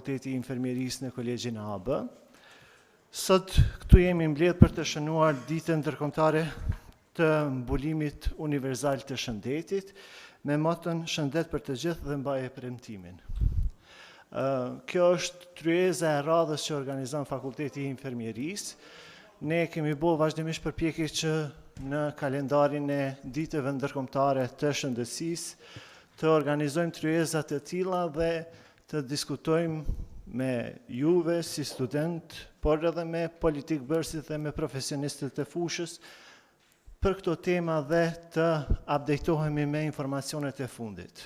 Fakulteti i Infermierisë në Kolegjin AAB. Sot këtu jemi mbledhur për të shënuar ditën ndërkombëtare të Mbulimit Universal të Shëndetit me moton Shëndet për të gjithë dhe mbaje premtimin. Kjo është tryeza e radhës që organizon Fakulteti i Infermierisë. Ne kemi bërë vazhdimisht përpjekje që në kalendarin e ditëve ndërkombëtare të shëndetësisë të organizojmë tryeza të tilla dhe të diskutojmë me juve si student, por edhe me politikbërësit dhe me profesionistët e fushës për këto tema dhe të updatetohemi me informacionet e fundit.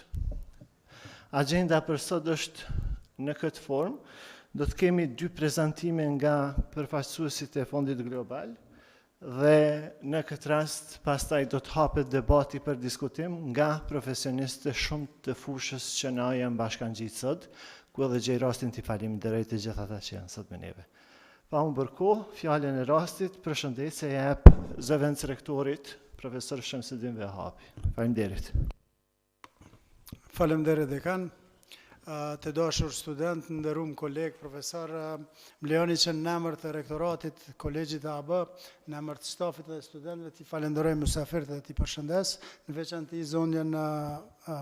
Agenda për sot është në këtë formë. Do të kemi 2 prezantime nga përfaqësuesit e Fondit Global dhe në këtë rast pastaj do të hapet debati për diskutim nga profesionistë shumë të fushës që na janë bashkangjitur sot, ku edhe gjej rastin t'i falenderoj të gjithë ata që janë sot me neve. Pa humbur kohë, fjalën e rastit përshëndetje e jap zëvendës rektorit, profesor Shëmsedin Vehapi. Faleminderit. Faleminderit dekan. Të dashur student, nderuar koleg, profesor, më lejoni që në emër të rektoratit Kolegjit AAB, në emër të stafit dhe studentëve t'i falenderoj mysafirët dhe t'i përshëndes, në veçantë i zonjën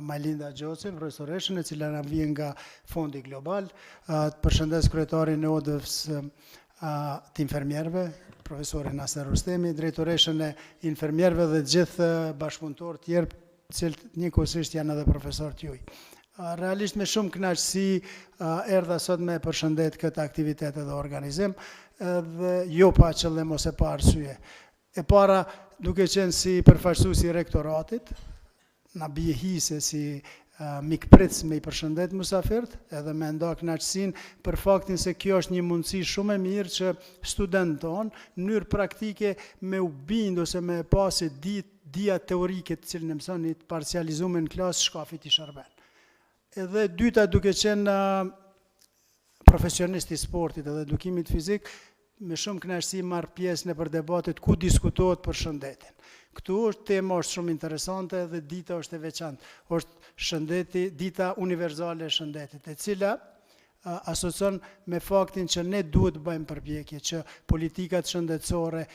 Majlinda Gjoci, profesoreshën e cila na vjen nga Fondi Global, të përshëndes kryetarin e ODV-s të infermierëve, profesorin Naser Rustemi, drejtoreshën e infermierëve dhe gjithë bashkëpunëtorët tjerë, të cilët njëkohësisht janë edhe profesorët juaj. Realisht me shumë kënaqësi erdha sot me përshëndet këtë aktivitet dhe organizim dhe jo pa qëllim ose pa arsye. E para duke qenë si përfaqësues i rektoratit, na bie hise si mikpritës me i përshëndet mysafirët edhe me nda kënaqësinë për faktin se kjo është një mundësi shumë e mirë që studentët tonë në mënyrë praktike me u bind ose me pasi dia teorike të cilën e mësoni të parcializuar në klasë shkafit i shërben. Edhe dyta duke qenë profesionist i sportit edhe edukimit fizik, me shumë kënaqësi marr pjesë në për debatet ku diskutohet për shëndetin. Këtu tema është shumë interesante dhe dita është e veçantë. Është shëndeti, dita universale e shëndetit, e cila asocion me faktin që ne duhet të bëjmë përpjekje që politikat shëndetësore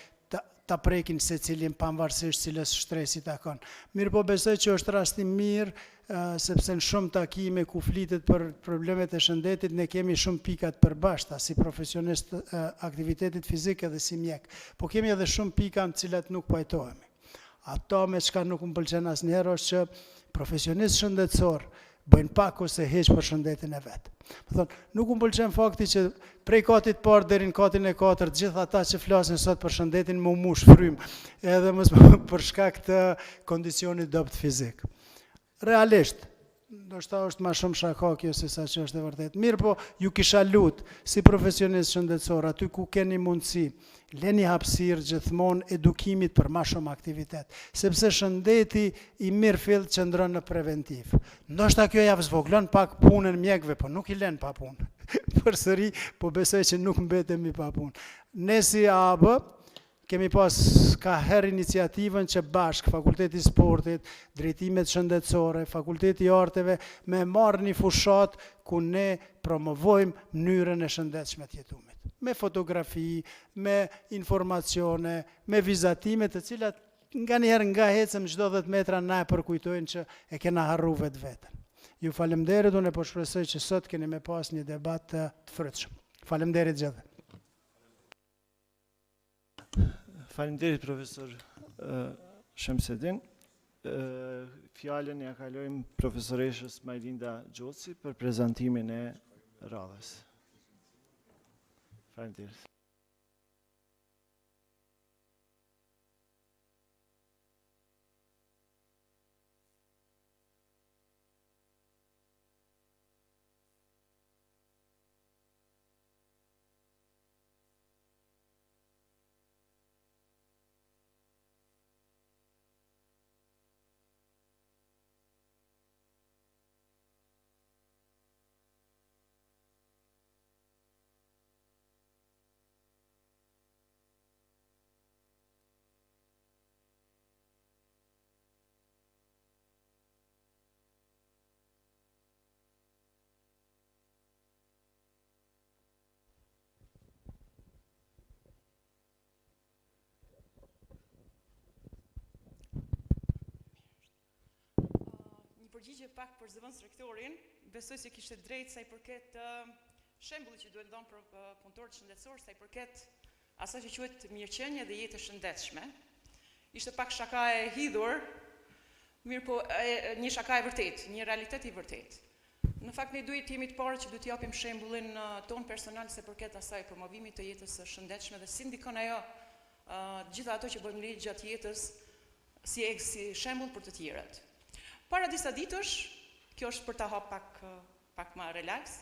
ta prekin secilin pavarësisht cilës shtresi ta kanë. Mirë po besoj që është rasti mirë sepse në shumë takime ku flitet për problemet e shëndetit ne kemi shumë pikat përbashkëta si profesionist aktivitetit fizik edhe si mjek, po kemi edhe shumë pika në cilat nuk pajtohemi. Ato me çka nuk më pëlqen asnjëherë është që profesionist shëndetësor bëjnë pak ose heq për shëndetin e vetë. Nuk më pëlqen fakti që prej katit parë deri në katin e 4 gjithë ata që flasin sot për shëndetin më mush frymë edhe mos për shkak të kondicionit dopt fizik. Realisht, ndoshta është ma shumë shaka kjo se sa që është e vërtet. Mirë po, ju kisha lut si profesionist shëndetësor, aty ku keni mundësi, leni hapësirë gjithmonë edukimit për ma shumë aktivitet, sepse shëndeti i mirë fill qëndron në preventiv. Ndoshta kjo ja zvoglon pak punën mjekëve, po nuk i len pa punë. Përsëri, po besoj që nuk mbetemi pa punë. Ne si AAB kemi pas ka herë iniciativën që bashkë Fakulteti Sportit, Drejtimet Shëndetësore, Fakulteti Arteve me marrë një fushat ku ne promovojmë mënyrën e shëndetshme të jetumit. Me fotografi, me informacione, me vizatime të cilat nga njëherë nga hecëm çdo 10 metra na e përkujtojnë që e kena harru vetveten. Ju falemderit, unë po shpresoj që sot keni me pas një debat të frytshëm. Falemderit gjithë. Faleminderit profesor Shëmsedin. Fjalën ja kalojmë profesoreshës Majlinda Gjoci për prezantimin e radhës. Faleminderit. përgjigje pak për zëvendës rektorin, besoj se kishte drejt sa i përket shembullit që duhet dhënë për punëtorët shëndetësor, sa i përket asaj që quhet mirëqenie dhe jetë e shëndetshme. Ishte pak shaka e hidhur, mirë po një shaka e vërtet, një realitet i vërtet. Në fakt ne duhet jemi të parë që duhet japim shembullin ton personal se përket asaj promovimit të jetës së shëndetshme dhe si ndikon ajo gjitha ato që bëjmë ne gjatë jetës si shembull për të tjerët. Para disa ditësh, kjo është për ta hap pak më relax.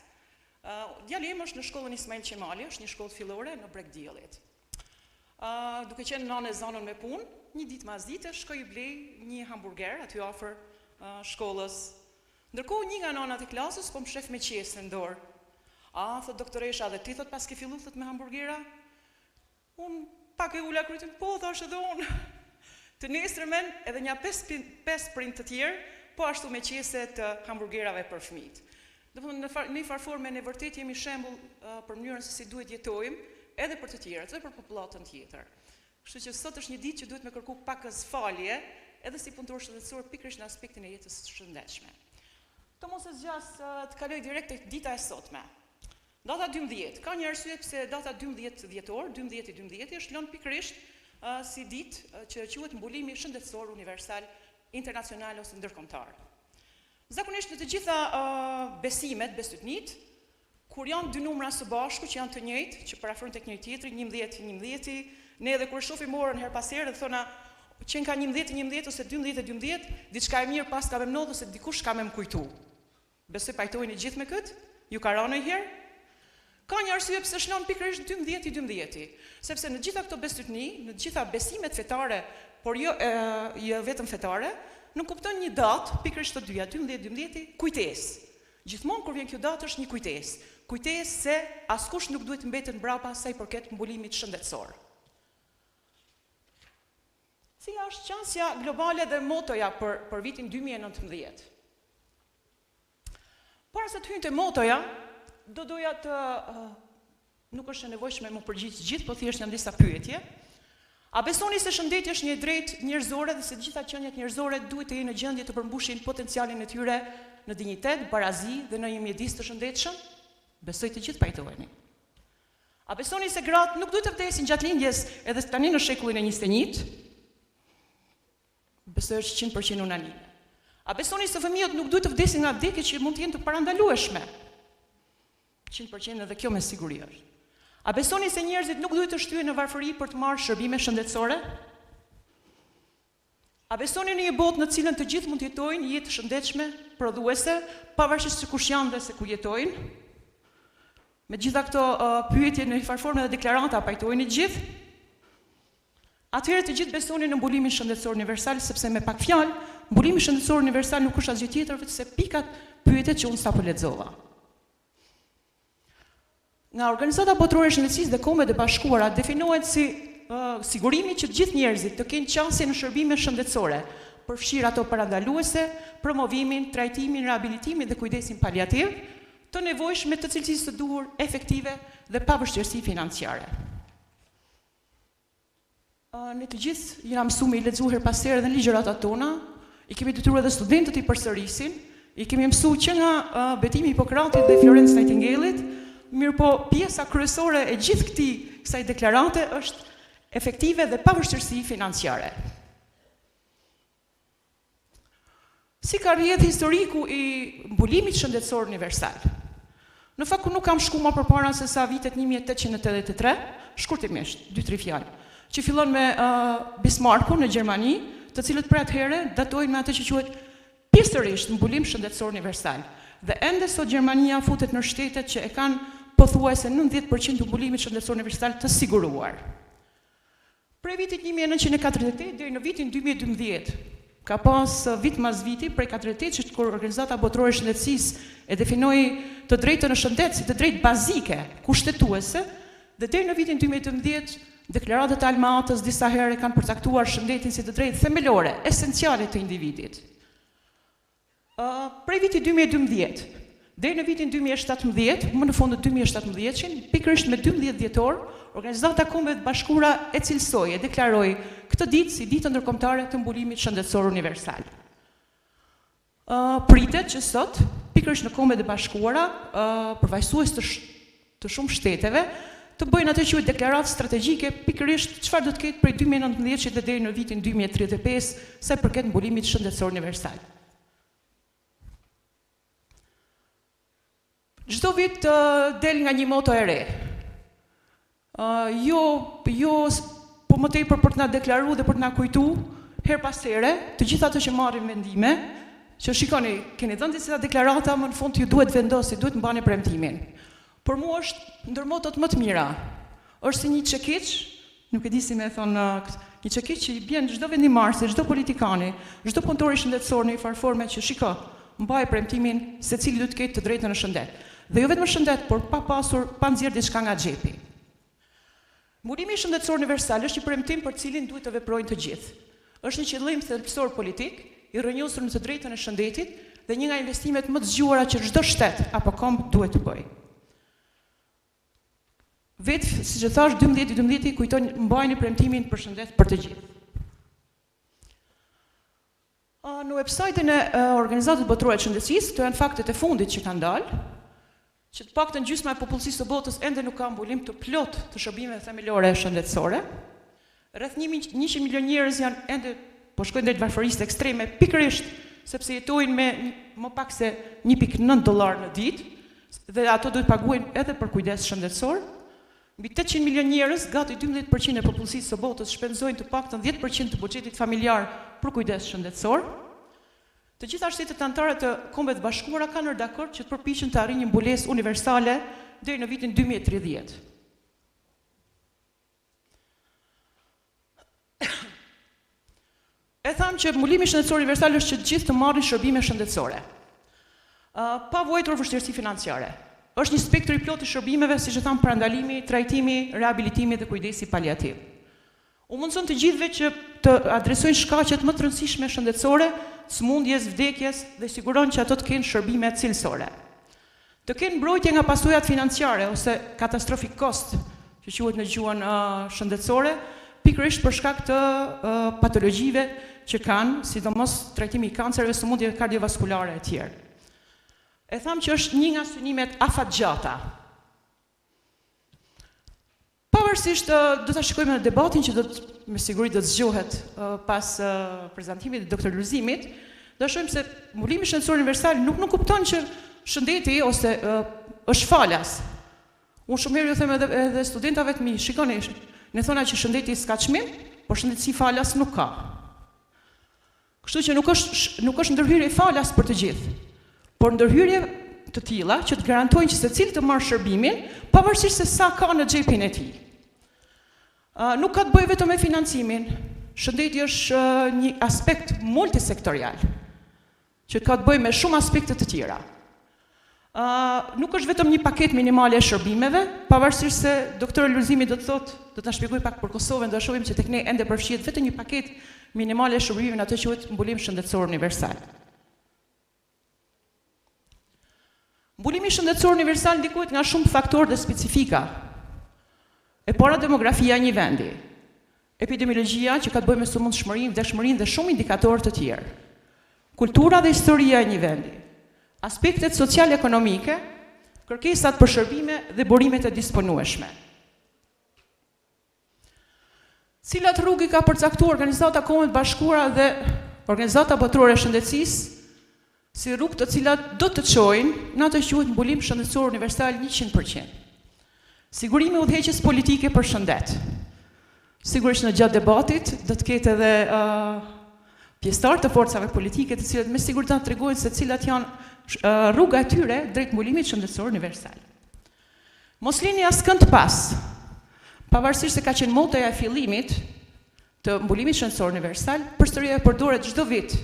Djali im është në shkollën Ismail Qemali, është një shkollë fillore në Bregdiellit. Duke qenë nënë e zanën me punë, një ditë mas dite shkoi i blej një hamburger aty afër shkollës. Ndërkohë një nga nënat e klasës po më shef me qesë në dorë. Thot doktoresha, dhe ti thot pas ke fillu thot me hamburgera? Unë pak e ula krytin, po thash edhe unë. Të nesërmen edhe një 5 prind të tjerë, po ashtu me qese të hamburgerave për fëmijët. Në një farforme në vërtet jemi shembull për mënyrën se si duhet jetojmë, edhe për të tjerët, edhe për popullatën tjetër. Kështu që sot është një ditë që duhet me kërku pak falje, edhe si punëtor shëndetësor pikërisht në aspektin e jetës së shëndetshme. Të mos e zgjas të kaloj direkt tek dita e sotme. Data 12, ka një arsye pse data 12 dhjetor, 12 është lënë pikërisht si ditë që quhet Mbulimi Shëndetësor Universal Internacional ose ndërkombëtar. Zakonisht në të gjitha besimet, besytnit, kur janë dy numra së bashku që janë të njëjtë, që parafrojnë tek njëri tjetri, 11, ne edhe kur shohim orën her pas here dhe thona qenë ka 11 ose 12, diçka e mirë pas ka me mnodh ose dikush ka me më kujtu. Besoj pajtojnë gjithë me këtë, ju ka rënë herë. Ka një arsye pse shlon pikërisht 12, sepse në gjitha këto besytni, në gjitha besimet fetare, por jo vetëm fetare, nuk kupton një datë, pikërisht të dyja, 12, kujtesë. Gjithmonë kur vjen kjo datë është një kujtesë. Kujtesë se askush nuk duhet mbetet mbrapa sa i përket mbulimit shëndetësor. Cila është çësia globale dhe motoja për vitin 2019? Para se të hyjmë te motoja, do doja të nuk është e nevojshme më përgjigj gjithë, po thjesht janë disa pyetje. A besoni se shëndeti është një drejtë njerëzore dhe se gjitha qeniet njerëzore duhet të jenë në gjendje të përmbushin potencialin e tyre në dinjitet, barazi dhe në një mjedis të shëndetshëm? Besoj të gjithë pajtoheni. A besoni se gratë nuk duhet të vdesin gjatë lindjes edhe tani në shekullin e 21? Besoj është 100% unanime. A besoni se fëmijët nuk duhet të vdesin nga vdekje që mund të jenë të parandalueshme? 100% edhe kjo me siguri është. A besoni se njerëzit nuk duhet të shtyhen në varfëri për të marrë shërbime shëndetësore? A besoni në një botë në cilën të gjithë mund të jetojnë jetë shëndetshme, prodhuese, pavarësisht se kush janë dhe se ku jetojnë? Me gjitha këto pyetje në një farforme dhe deklaranta pajtojnë gjithë? Atëherë të gjithë besoni në mbulimin shëndetësor universal, sepse me pak fjalë, mbulimi shëndetësor universal nuk është asgjë tjetër vetëm pikat pyetjet që unë sapo lexova. Nga Organizata Botërore e Shëndetësisë dhe Kombet e Bashkuara definohet si sigurimi që të gjithë njerëzit të kenë qasje në shërbime shëndetësore, përfshirë ato parandaluese, promovimin, trajtimin, rehabilitimin dhe kujdesin paliativ, të nevojshme të cilësisë të duhur, efektive dhe pa vështirësi financiare. Ne të gjithë jena mësuar me i lexuar her pas here dhe në ligjëratat tona, i kemi detyruar edhe studentët i përsërisin, i kemi mësuar që nga betimi i Hipokratit dhe Florence Nightingale-it, mirë po pjesa kryesore e gjithë kësaj deklarante është efektive dhe pa vështirësi financiare. Si ka rrjedhë historiku i mbulimit shëndetësor universal? Në fakt nuk kam shkuar më përpara se sa vitet 1883, shkurtimisht, 2-3 fjalë, që fillon me Bismarckun në Gjermani, të cilët për atëherë datojnë me atë që quhet pjesërisht mbulim shëndetësor universal. Dhe ende sot Gjermania futet në shtetet që e kanë pothuajse 90% të mbulimit shëndetësor universal të siguruar. Prej vitit 1948 deri në vitin 2012, ka pas vit mas viti prej 48 që kur Organizata Botërore e Shëndetësisë e definoi të drejtën në shëndet si të drejtë bazike, kushtetuese, dhe deri në vitin 2012 deklaratat e Alma-Atës disa herë kanë përcaktuar shëndetin si të drejtë themelore, esenciale të individit. Prej vitit 2012 deri në vitin 2017, më në fund të 2017, pikërisht me 12 dhjetor, Organizata e Kombeve të Bashkuara e cilësoi e deklaroi këtë ditë si ditë ndërkombëtare të mbulimit shëndetësor universal. pritet që sot, pikërisht në Kombet e Bashkuara, përfaqësues të shumë shteteve, të bëjnë atë që quhet deklaratë strategjike, pikërisht çfarë do të ketë prej 2019 deri në vitin 2035 sa i përket mbulimit shëndetësor universal. Çdo vit del nga një moto e re. Jo po më tepër për të na deklaruar dhe për të na kujtuar her pas here, të gjitha ato që marrin vendime, që shikoni, keni dhënë disa deklarata, më në fund ju duhet vendosni, duhet mbani premtimin. Për mua është ndër motot më të mira. Është si një çekiç, nuk e di si më thon, një çekiç që i bën çdo vendimarrës, çdo politikani, çdo punëtor i shëndetësor në një farë forme që shiko, mbaj premtimin se cili do të ketë të drejtën në shëndet. Dhe jo vetëm shëndet, por pa nxjerr diçka nga xhepi. Mbulimi shëndetësor universal është një premtim për cilin duhet të veprojnë të gjithë. Është një qëllim thelbësor politik, i rrënjosur në të drejtën e shëndetit dhe një nga investimet më të zgjuara që çdo shtet apo komb duhet të bëjë. Vetë, siç e thash, 12 kujton mbajnë premtimin për shëndet për të gjithë. Në website-in e Organizatës Botërore të Shëndetësisë, këto janë faktet e fundit që kanë dalë, që të paktën gjysma e popullsisë së botës ende nuk ka mbulim të plot të shërbimeve themelore shëndetësore. Rreth 100 milion njerëz janë ende po shkojnë drejt varfërisë ekstreme, pikërisht sepse jetojnë me më pak se $1.9 në ditë, dhe ato duhet paguajnë edhe për kujdes shëndetësor. Mbi 800 milion njerëz, gati 12% e popullsisë së botës shpenzojnë të paktën 10% të buxhetit familjar për kujdes shëndetësor. Të gjitha shtetet anëtare të Kombeve të Bashkuara kanë rënë dakord që të përpiqen të arrijnë një mbulesë universale deri në vitin 2030. E thamë që mbulimi shëndetësor universal është që të gjithë të marrin shërbime shëndetësore, pa vuajtur vështirësi financiare. Është një spektër i plotë i shërbimeve, siç e thamë, parandalimi, trajtimi, rehabilitimi dhe kujdesi paliativ. U mundson të gjithëve që të adresojnë shkaqet më të rëndësishme shëndetësore, sëmundjes, vdekjes dhe siguron që ato të kenë shërbime cilësore. Të kenë mbrojtje nga pasojat financiare ose catastrophic cost, që quhet në gjuhën shëndetësore, pikërisht për shkak të patologjive që kanë, sidomos trajtimi i kancerëve, sëmundjeve kardiovaskulare e tjerë. E thamë që është një nga synimet afatgjata. Pavarësisht do ta shikojmë në debatin që me siguri do të zgjohet pas prezantimit të doktor Luzimit, do shohim se mbulimi shëndetësor universal nuk kupton që shëndeti ose është falas. Unë shumë herë ju them edhe studentave të mi, shikoni, ne thona që shëndeti s'ka çmim, por shëndetësi falas nuk ka. Kështu që nuk është ndërhyrje falas për të gjithë, por ndërhyrje të tilla që të garantojnë që secili të marrë shërbimin, pavarësisht se sa ka në xhepin e tij. Nuk ka të bëjë vetëm me financimin. Shëndeti është një aspekt multisektorial, që ka të bëjë me shumë aspekte të tjera. Nuk është vetëm një paketë minimale e shërbimeve, pavarësisht se doktor Luzimi do të thotë, do ta shpjegoj pak për Kosovën, do shohim që tek ne ende përfshihet vetëm një paketë minimale e shërbimeve, atë quhet mbulim shëndetësor universal. Mbulimi shëndetësor universal ndikohet nga shumë faktorë dhe specifika. E para, demografia e një vendi, epidemiologjia që ka të bëjë me sëmundshmërinë, vdekshmërinë dhe shumë indikatorë të tjerë, kultura dhe historia e një vendi, aspektet social-ekonomike, kërkesat për shërbime dhe burimet e disponueshme. Cilat rrugë ka përcaktuar Organizata e Kombeve të Bashkuara dhe Organizata Botërore e Shëndetësisë si rrugë të cilat do të çojnë në atë që quhet mbulim shëndetësor universal 100%. Sigurimi udhëheqjes politike për shëndet. Sigurisht në gjatë debatit do të ketë edhe pjesëtarë të forcave politike, të cilët me siguri do të tregojnë se cilat janë rruga e tyre drejt mbulimit shëndetësor universal. Mos lini askënd pas, pavarësisht se ka qenë motoja e fillimit të mbulimit shëndetësor universal, përsëri përdoret çdo vit,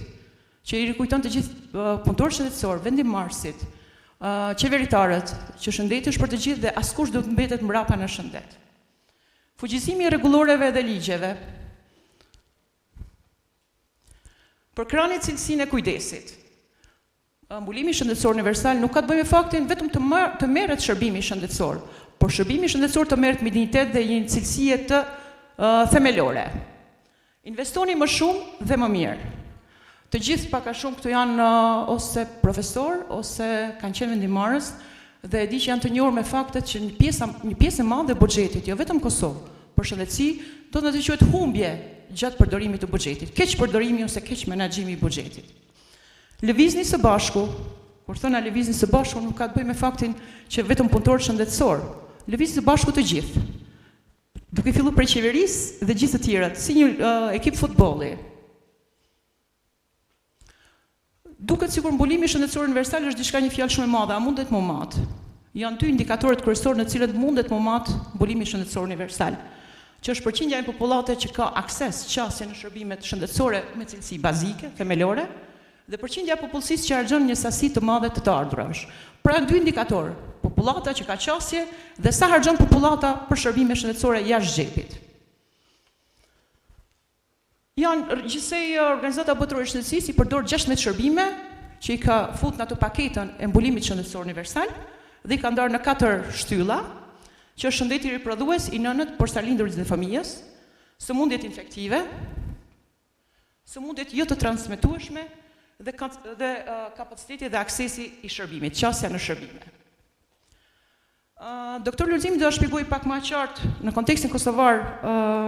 që i rikujton të gjithë punëtorët shëndetësor, vendimmarrësit, qeveritarët, që shëndeti është për të gjithë dhe askush do të mbetet mbrapa në shëndet. Fuqizimi i rregulloreve dhe ligjeve. Për krahani cilësinë e kujdesit. Mbulimi shëndetësor universal nuk ka të bëjë me faktin vetëm të merret shërbimi shëndetësor, por shërbimi shëndetësor të merret me dinjitet dhe një cilësie të themelore. Investoni më shumë dhe më mirë. Të gjithë pak a shumë këtu janë ose profesor, ose kanë qenë vendimarrës, dhe e di që janë të njohur me faktet që një pjesë e madhe e buxhetit, jo vetëm Kosovë, për shëndetësi, do të quhet humbje gjatë përdorimit të buxhetit, keq përdorimi ose keq menaxhimi i buxhetit. Lëvizni së bashku, kur thona lëvizni së bashku nuk ka të bëjë me faktin që vetëm punëtorët shëndetësor, lëvizni së bashku të gjithë. Duke filluar prej qeverisë dhe gjithë të tjerat, si një ekip futbolli. Duket sikur mbulimi shëndetësor universal është diçka një fjalë shumë e madhe, a mundet më mat? Janë dy indikatorët kryesorë në cilët mundet më mat mbulimi shëndetësor universal, që është përqindja e popullatës që ka akses qasje në shërbimet shëndetësore me cilësi bazike, themelore, dhe përqindja e popullsisë që harxhon një sasi të madhe të ardhurash. Pra dy indikatorë, popullata që ka qasje dhe sa harxhon popullata për shërbime shëndetësore jashtë xhepit. Janë gjithsej organizata botërore e shëndetësisë i përdor 16 shërbime që i ka fut në atë paketën e mbulimit shëndetësor universal dhe i ka ndarë në 4 shtylla, që është shëndeti riprodhues i nënët, porsalindurit dhe familjes, sëmundjet infektive, sëmundjet jo të transmetueshme dhe kapaciteti dhe aksesi i shërbimit, qasja në shërbime. Doktor Lulzimi do të shpjegoj pak më qartë në kontekstin kosovar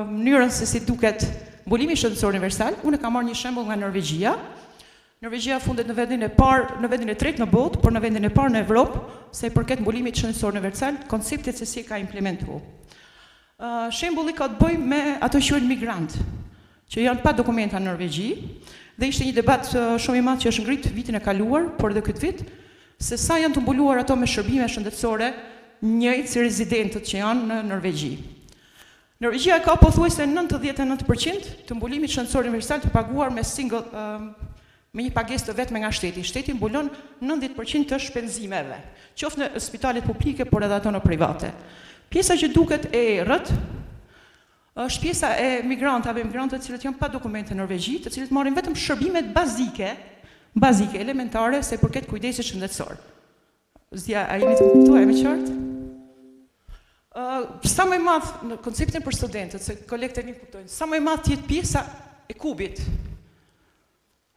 mënyrën se si duket mbulimi shëndetësor universal. Unë kam marrë një shembull nga Norvegjia. Norvegjia fundet në vendin e parë, në vendin e tretë në botë, por në vendin e parë në Evropë, sa i përket mbulimit shëndetësor universal, konceptet se si e ka implementuar. Shembulli ka të bëjë me ato që quhen migrant, që janë pa dokumenta në Norvegji, dhe ishte një debat shumë i madh që është ngrit vitin e kaluar, por edhe këtë vit, se sa janë të mbuluar ato me shërbime shëndetësore njëjtë si rezidentët që janë në Norvegji. Norvegjia ka pothuajse 99% të mbulimit shëndetësor universal të paguar me me një pagesë të vetme nga shteti. Shteti mbulon 90% të shpenzimeve, qoftë në spitalet publike, por edhe ato në private. Pjesa që duket e errët është pjesa e migrantëve të cilët janë pa dokumente në Norvegji, të cilët marrin vetëm shërbimet bazike, elementare, se përket kujdesit shëndetësor. Zdia, a jeni të kuptuar më qartë? Sa më e madh në konceptin për studentët, se kolegët e mi kuptojnë, sa më e madh jetë pjesa e kubit,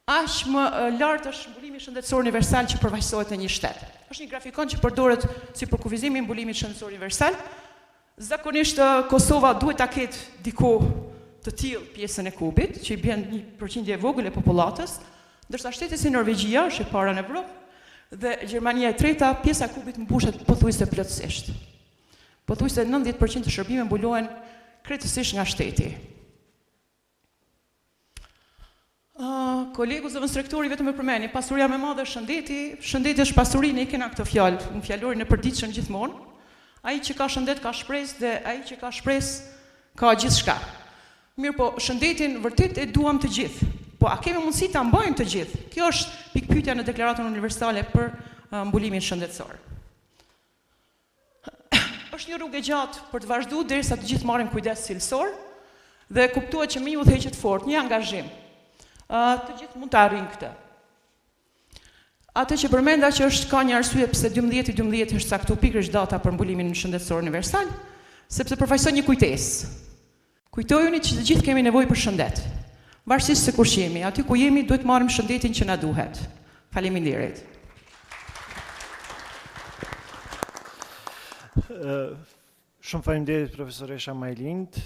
aq më lartë është mbulimi shëndetësor universal që përfaqësohet në një shtet. Është një grafikon që përdoret si për kufizimin e mbulimit shëndetësor universal. Zakonisht Kosova duhet ta ketë diku të tillë pjesën e kubit, që i bën një përqindje e vogël e popullatës, ndërsa shteti si Norvegjia është e para në Evropë dhe Gjermania e treta, pjesa e kubit mbushet pothuajse plotësisht. Pothuajse 90% të shërbime mbulohen krejtësisht nga shteti. Kolegu zëvendës rektori vetëm e përmeni, pasuria më e madhe është shëndeti. Shëndeti është pasuri, ne i kena këtë fjalë, në fjalorin e përditshëm gjithmonë. Ai që ka shëndet ka shpresë dhe ai që ka shpresë ka gjithçka. Mirë, po shëndetin vërtet e duam të gjithë. Po a kemi mundësi ta mbajmë të gjithë? Kjo është pikpyetja në Deklaratën Universale për mbulimin shëndetësor. Është një rrugë e gjatë për të vazhduar derisa të gjithë marrin kujdes cilësor dhe kuptohet që me një udhëheqje të fortë, një angazhim, të gjithë mund të arrijnë këtë. Atë që përmenda që është ka një arsye pse 12/12 është caktuar pikërisht data për mbulimin shëndetësor universal, sepse përfaqëson një kujtesë. Kujtojuni që të gjithë kemi nevojë për shëndet. Varësisht se kush jemi, aty ku jemi duhet marrim shëndetin që na duhet. Faleminderit. Shumë faleminderit profesoresha Majlind.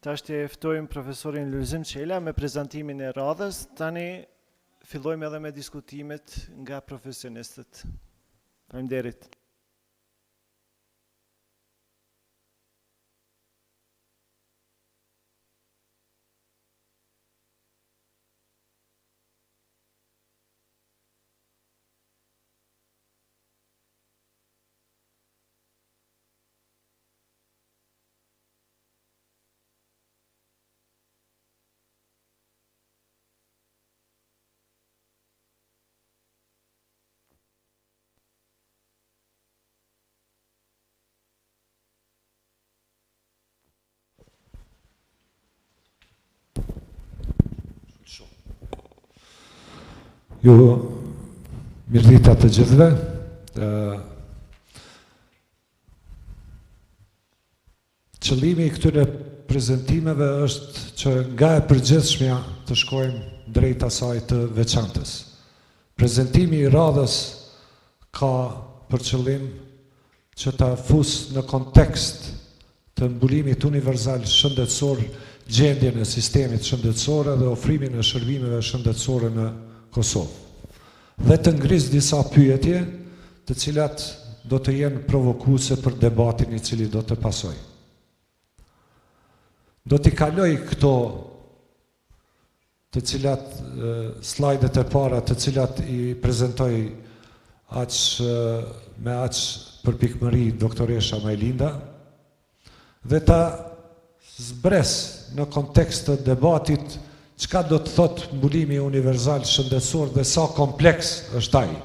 Tash të ftojmë profesorin Lulzim Çela me prezantimin e radhës. Tani fillojmë edhe me diskutimet nga profesionistët. Faleminderit. Ju mirëdita të gjithëve. Qëllimi i këtyre prezentimeve është që nga e përgjithshmja të shkojmë drejt asaj të veçantës. Prezentimi i radhës ka për qëllim që ta fus në kontekst të Mbulimit Universal Shëndetësor gjendjen e sistemit shëndetësor dhe ofrimin e shërbimeve shëndetësore në Kosovë. Dhe të ngris disa pyetje, të cilat do të jenë provokuese për debatin i cili do të pasojë. Do t'i kaloj këto të cilat slajdet e para të cilat i prezentoj me aq përpikmëri doktoresha Majlinda dhe ta zbres në kontekst të debatit çka do të thot Mbulimi Universal Shëndetësor dhe sa kompleks është ai.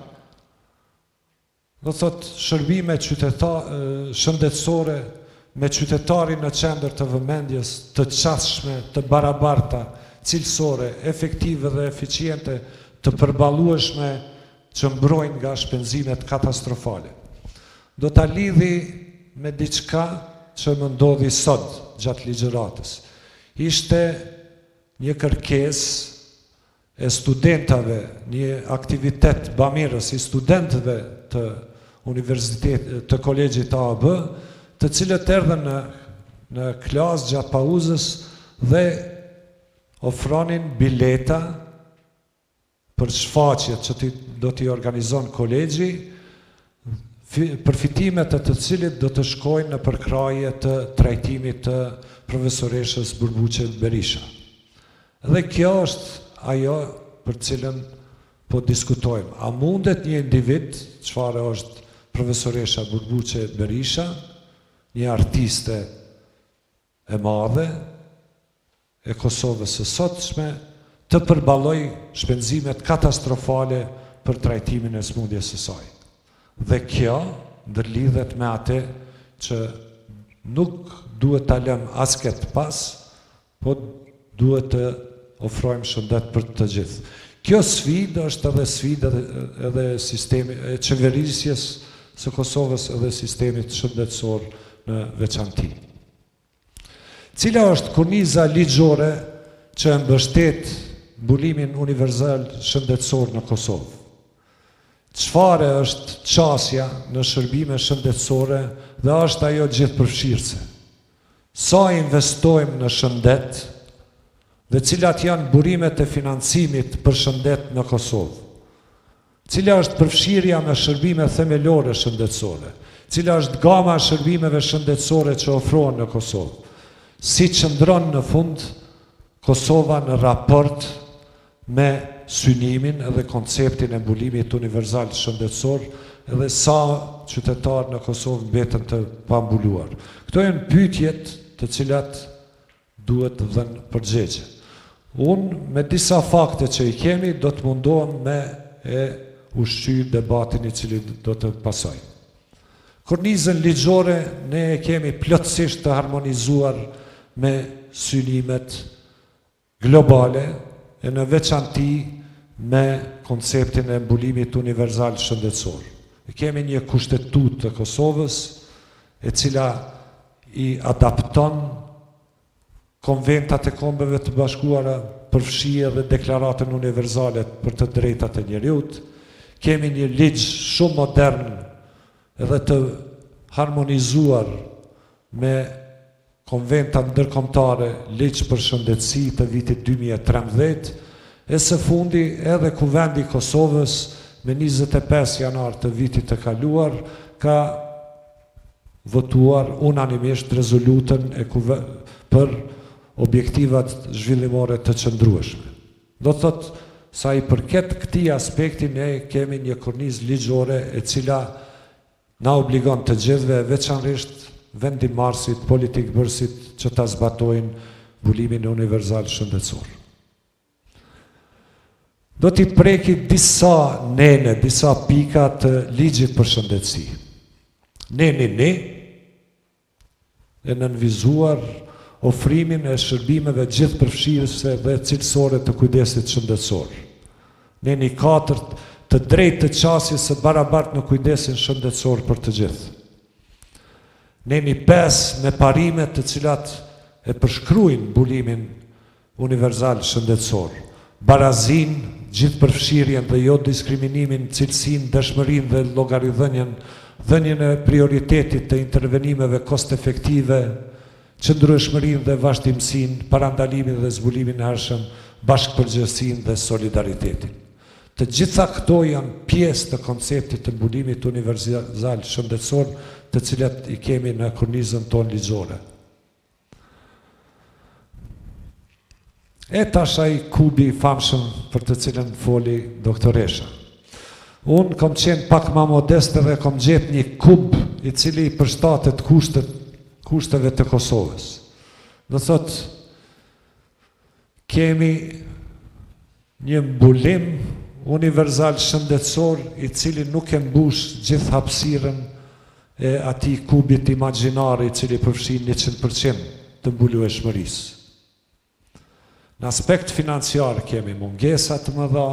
Do thot shërbime shëndetësore me qytetarin në qendër të vëmendjes, të qasshme, të barabarta, cilësore, efektive dhe eficiente, të përballueshme që mbrojnë nga shpenzimet katastrofale. Do ta lidhi me diçka që më ndodhi sot gjatë ligjëratës. Ishte një kërkesë e studentave, një aktivitet bamirës i studentëve të të Kolegjit AAB, të cilët erdhen në klasë gjatë pauzës dhe ofronin bileta për shfaqjet që do t'i organizon kolegji, përfitimet e të cilit do të shkojnë në përkraje të trajtimit të profesoreshës Burbuqe Berisha. Dhe kjo është ajo për cilën po diskutojmë. A mundet një individ, çfarë është profesoresha Burbuqe Berisha, një artiste e madhe e Kosovës së sotshme, të përballoj shpenzimet katastrofale për trajtimin e smundjes së saj. Dhe kjo ndërlidhet me atë që nuk duhet ta lëmë as këtë pas, po duhet të ofrojmë shëndet për të gjithë. Kjo sfidë është edhe sfidë edhe sistemi e qeverisjes së Kosovës edhe sistemit shëndetësor në veçanti. Cila është korniza ligjore që e mbështet Mbulimin Universal Shëndetësor në Kosovë? Çfarë është qasja në shërbime shëndetësore dhe është ajo gjithëpërfshirëse? Sa investojmë në shëndet dhe cilat janë burimet e financimit për shëndet në Kosovë? Cila është përfshirja me shërbime themelore shëndetësore? Cila është gama e shërbimeve shëndetësore që ofrohen në Kosovë? Si qëndron në fund Kosova në raport me synimin edhe konceptin e Mbulimit Universal Shëndetësor edhe sa qytetarë në Kosovë mbeten të pambuluar? Këto janë pyetjet të cilat duhet të dhënë përgjigje. Unë me disa fakte që i kemi do të mundohem me e ushqy debatin i cili do të pasoj. Kornizën ligjore ne e kemi plotësisht të harmonizuar me synimet globale e në veçanti me konceptin e Mbulimit Universal Shëndetësor. E kemi një kushtetut të Kosovës e cila i adapton konventat e kombeve të bashkuara, përfshije dhe deklaratën universale për të drejtat e njeriut. Kemi një ligj shumë modern edhe të harmonizuar me konventat ndërkombëtare, ligj për shëndetësi të vitit 2013, e së fundi edhe Kuvendi i Kosovës me 25 janar të vitit të kaluar ka votuar unanimisht rezolutën për objektivat zhvillimore të qëndrueshme. Do të thotë, sa i përket këtij aspekti, ne kemi një kornizë ligjore e cila na obligon të gjithëve, veçanërisht vendimarrësit, politikbërësit që ta zbatojnë Mbulimin Universal Shëndetësor. Do t'i preki disa nene, disa pika të ligjit për shëndetësi. Neni e nënvizuar ofrimin e shërbimeve gjithëpërfshirëse dhe cilësore të kujdesit shëndetësor. Neni 4 të drejtë të qasjes së barabartë në kujdesin shëndetësor për të gjithë. Neni 5 me parimet të cilat e përshkruajnë Mbulimin Universal Shëndetësor. Barazin, gjithë përfshirjen dhe jo diskriminimin, cilësin, dëshmërin dhe llogaridhënien, dhënien e prioritetit të intervenimeve kost efektive, qëndrueshmërinë dhe vazhdimsinë, parandalimin dhe zbulimin e hershëm, bashkëpërgjegjësinë dhe solidaritetin. Të gjitha këto janë pjesë të konceptit të mbulimit universal shëndetësor, të cilat i kemi në kornizën tonë ligjore. E tash ai kubi i famshëm për të cilën foli doktoresha. Unë kom qenë pak ma modest dhe kom gjetë një kub i cili i përshtatet kushteve të Kosovës. Do thot, kemi një mbulim universal shëndetësor i cili nuk e mbush gjithë hapësirën e atij kubit imagjinar i cili përfshin 100% të mbulueshmërisë. Në aspekt financiar kemi mungesa të mëdha,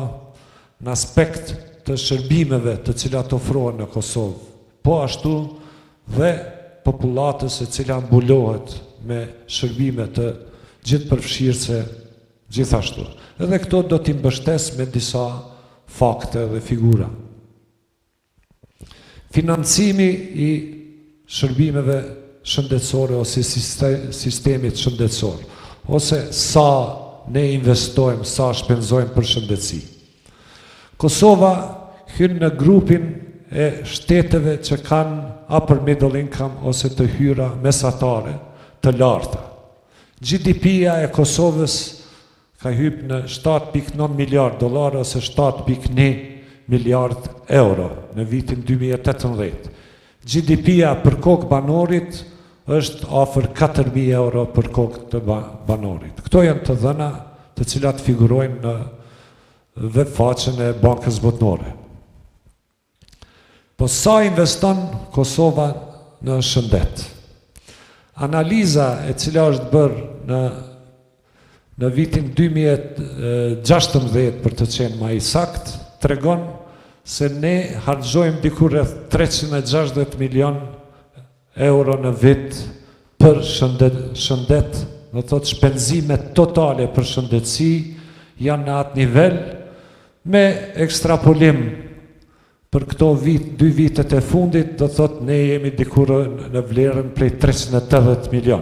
në aspekt të shërbimeve të cilat ofrohen në Kosovë, po ashtu dhe popullatës e cila mbulohet me shërbime të gjithë përfshirëse gjithashtu. Edhe këto do t'i mbështes me disa fakte dhe figura. Financimi i shërbimeve shëndetësore ose sistemit shëndetësor, ose sa ne investojmë, sa shpenzojmë për shëndetësi. Kosova hyn në grupin e shteteve që kanë upper middle income ose të hyra mesatare të larta. GDP-ja e Kosovës ka hyp në 7.9 miliard dolar ose 7.1 miliard euro në vitin 2018. GDP-ja për kokë banorit është afër 4.000 euro për kokë të banorit. Këto janë të dhëna të cilat figurojnë në webfaqen e Bankës Botërore. Po sa investon Kosova në shëndet? Analiza e cila është bërë në vitin 2016 për të qenë më i sakt, tregon se ne harxojmë diku rreth 360 milion euro në vit për shëndet, do thotë shpenzimet totale për shëndetësi janë në atë nivel, me ekstrapolim për këto 2 vitet e fundit, do thotë ne jemi dikur në vlerën prej 380 milion.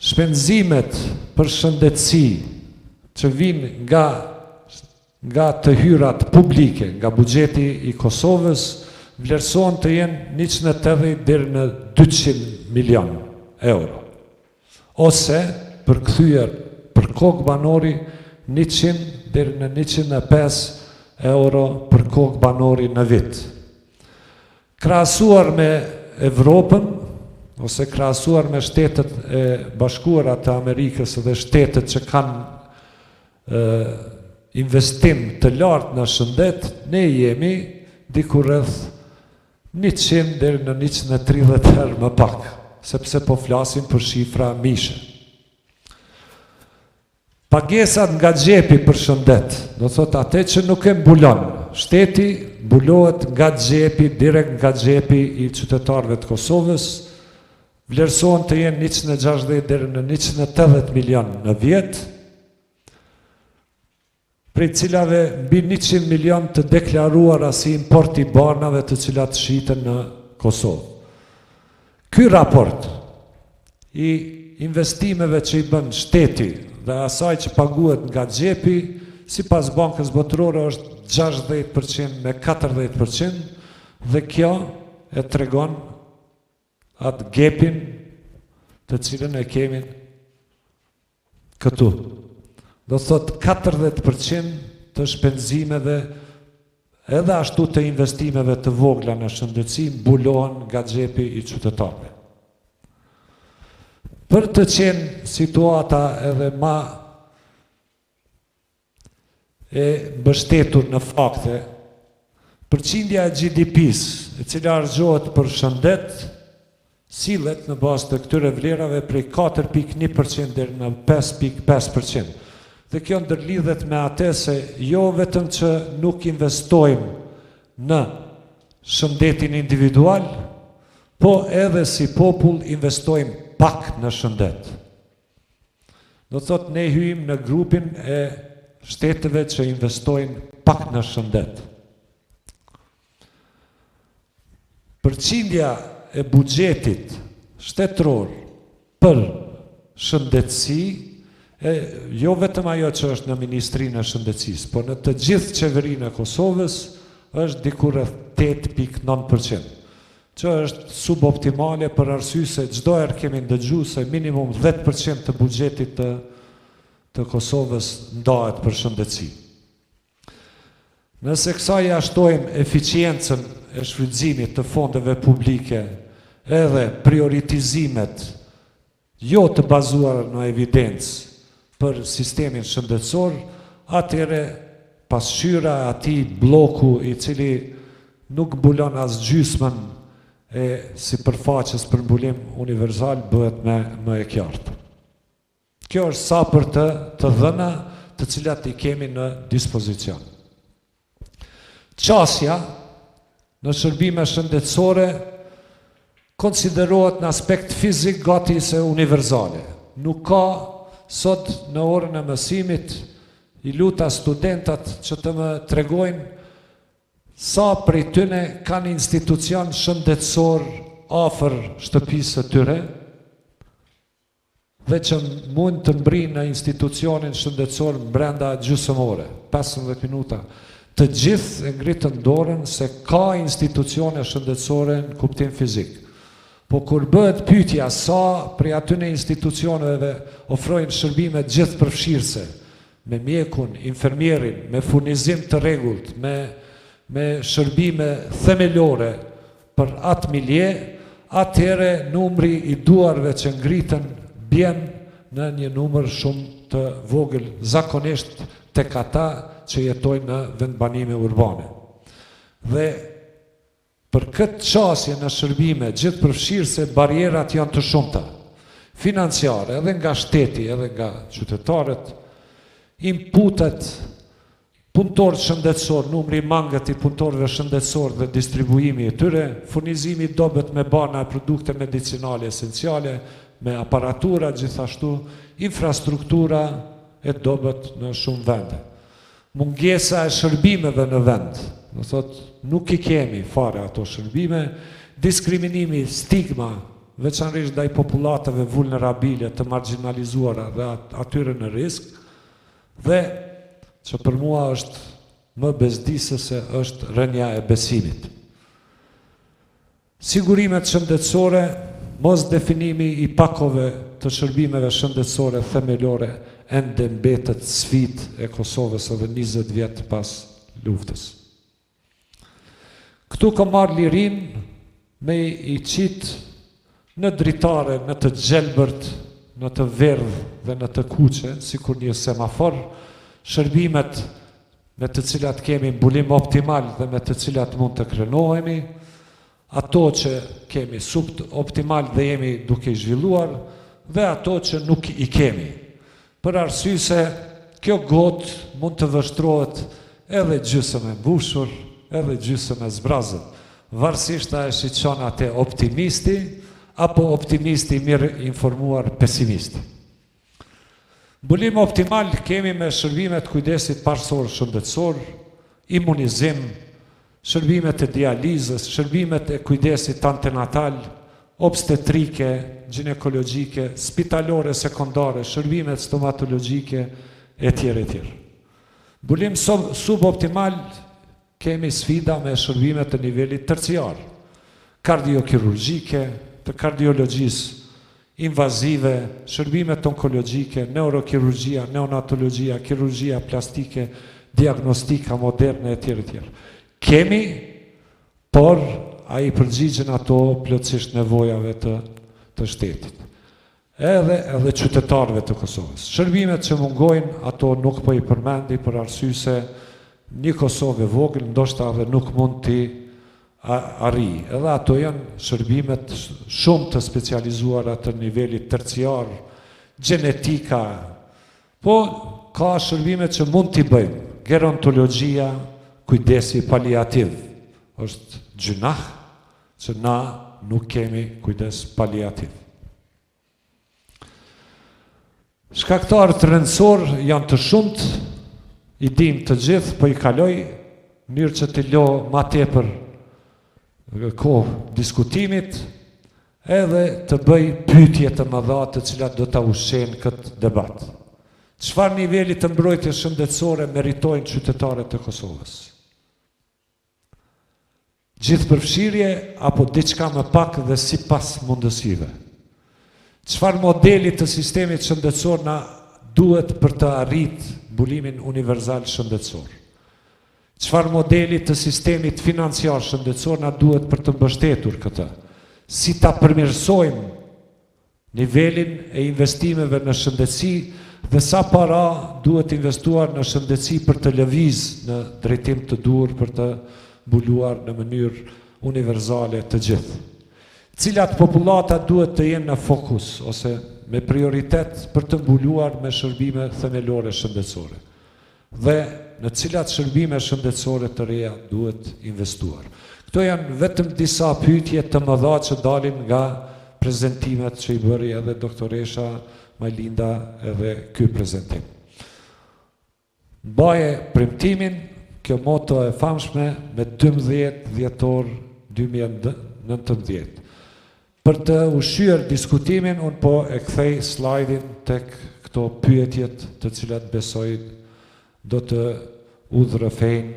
Shpenzimet për shëndetësi që vinë nga të hyrat publike, nga buxheti i Kosovës, vlerësohen të jenë 180 deri në 200 milion euro. Ose përkthyer për kokë banori 100 deri në 105 euro për kokë banori në vit. Krahasuar me Evropën ose krahasuar me shtetet e bashkuara të Amerikës dhe shtetet që kanë investim të lartë në shëndet, ne jemi diku rreth 100 deri në 130 herë më pak, sepse po flasim për shifra mishe. Pagesat nga xhepi për shëndet, do thotë atë që nuk e mbulon. Shteti mbulohet nga xhepi, direkt nga xhepi i qytetarëve të Kosovës, vlerësohen të jenë 160 deri në 180 milion në vjet, prej cilave mbi 100 milion të deklaruara si import i banave të cilat shiten në Kosovë. Ky raport i investimeve që i bën shteti dhe asaj që paguhet nga xhepi, sipas Bankës Botërore është 60% me 40%, dhe kjo e tregon atë gapin të cilën e kemi këtu. Do thot 40% të shpenzimeve edhe ashtu të investimeve të vogla në shëndetësi mbulohen nga xhepi i qytetarëve. Për të qenë situata edhe ma e mbështetur në fakte, përqindja e GDP-s, e cila harxhohet për shëndet, sillet në bazë të këtyre vlerave prej 4.1% deri në 5.5%. Dhe kjo ndërlidhet me atë se jo vetëm që nuk investojmë në shëndetin individual, po edhe si popull investojmë pak në shëndet. Do thot ne hyjmë në grupin e shteteve që investojnë pak në shëndet. Përqindja e buxhetit shtetëror për shëndetësi, jo vetëm ajo që është në Ministrinë e Shëndetësisë, por në të gjithë qeverinë e Kosovës është diku rreth 8.9%, që është suboptimale për arsye se çdo herë kemi ndëgjuar se minimum 10% të buxhetit të Kosovës ndahet për shëndetësi. Nëse kësaj ashtojmë eficiencën e shfrytëzimit të fondeve publike edhe prioritizimet jo të bazuar në evidencë për sistemin shëndetësor, atëre pasqyra atij bloku i cili nuk mbulon as gjysmën e sipërfaqes për mbulim universal bëhet më e qartë. Kjo është sa për të dhëna të cilat i kemi në dispozicion. Qasja në shërbime shëndetësore konsiderohet në aspekt fizik gati se universale. Nuk ka sot në orën e mësimit i luta studentat që të më tregojnë sa prej tyne kanë institucion shëndetësor afër shtëpisë së tyre dhe që mund të mbrinë në institucionin shëndetësor brenda gjysmore, 15 minuta. Të gjithë e ngritën dorën se ka institucione shëndetësore në kuptim fizik. Po kur bëhet pyetja sa prej atyne institucioneve ofrojnë shërbime gjithëpërfshirëse, me mjekun, infermierin, me furnizim të rregullt, me shërbime themelore për atë milje, atëherë numri i duarve që ngritën bjen në një numër shumë të vogël, zakonisht tek ata që jetojnë në vendbanime urbane. Dhe për këtë qasje në shërbime gjithëpërfshirëse barierat janë të shumta, financiare, edhe nga shteti, edhe nga qytetarët, inputet punëtorë shëndetësor, numri i mangët i punëtorëve shëndetësor dhe distribuimi i tyre, furnizimi dobët me bana e produkte medicinale esenciale, me aparatura gjithashtu, infrastruktura e dobët në shumë vende. Mungesa e shërbimeve në vend, do thot, nuk i kemi fare ato shërbime, diskriminimi, stigma, veçanërisht ndaj populatave vulnerabile, të marginalizuara dhe atyre në risk, dhe që për mua është më bezdisëse është rënja e besimit. Sigurimet shëndetësore, mos definimi i pakove të shërbimeve shëndetësore themelore ende mbetet sfidë e Kosovës edhe 20 vjet pas luftës. Këtu ka marrë lirin me i qitë në dritare, në të gjelbërt, në të verdh dhe në të kuqe, si kur një semafor, shërbimet me të cilat kemi mbulim optimal dhe me të cilat mund të krenohemi, ato që kemi suboptimal dhe jemi duke i zhvilluar, dhe ato që nuk i kemi. Për arsye se kjo gotë mund të vështrohet edhe gjysmë e mbushur, edhe gjysmë e zbrazët. Varësisht a e shiqon atë optimisti, apo optimisti mirë informuar pesimisti. Mbulim optimal kemi me shërbimet kujdesit parësor shëndetësor, imunizim, shërbimet e dializës, shërbimet e kujdesit antenatal, obstetrike, ginekologjike, spitalore sekondare, shërbimet stomatologjike, etj. Mbulim suboptimal kemi sfida me shërbimet të nivelit terciar, kardiokirurgjike, të kardiologjisë, invazive, shërbimet onkologjike, neurokirurgjia, neonatologjia, kirurgjia plastike, diagnostika moderne, etj. Kemi, por a i përgjigjen ato plotësisht nevojave të shtetit. Edhe qytetarëve të Kosovës. Shërbimet që mungojnë, ato nuk po i përmendi për arsye se një Kosovë e vogël, ndoshta edhe nuk mund t'i arri. Edhe ato janë shërbimet shumë të specializuara të nivelit terciar, genetika, po ka shërbimet që mund t'i bëjmë. Gerontologjia, kujdesi paliativ. Është gjynah që na nuk kemi kujdes paliativ. Shkaktarët rëndësor janë të shumt, i dim të gjithë, po i kaloj mënyrë që të lo ma tepër kohë diskutimit, edhe të bëj pyetje të mëdha të cilat do ta ushqejnë këtë debat. Çfarë niveli të mbrojtjes shëndetësore meritojnë qytetarët e Kosovës? Gjithëpërfshirje apo diçka më pak dhe sipas mundësive? Çfarë modeli të sistemit shëndetësor na duhet për të arritur Mbulimin Universal Shëndetësor? Çfarë modeli të sistemit financiar shëndetësor na duhet për të mbështetur këtë? Si ta përmirësojmë nivelin e investimeve në shëndetësi dhe sa para duhet investuar në shëndetësi për të lëviz në drejtim të dur për të mbuluar në mënyrë universale të gjithë. Cilat popullata duhet të jenë në fokus ose me prioritet për të mbuluar me shërbime themelore shëndetësore dhe në cilat shërbime shëndetësore të reja duhet investuar. Këto janë vetëm disa pyetje të mëdha që dalin nga prezentimet që i bëri edhe doktoresha Majlinda edhe ky prezentim. Mbaje premtimin, kjo moto e famshme me 12 dhjetor 2019. Për të ushqyer diskutimin, unë po e kthej slajdin tek këto pyetjet të cilat besoj do të udhërrëfejnë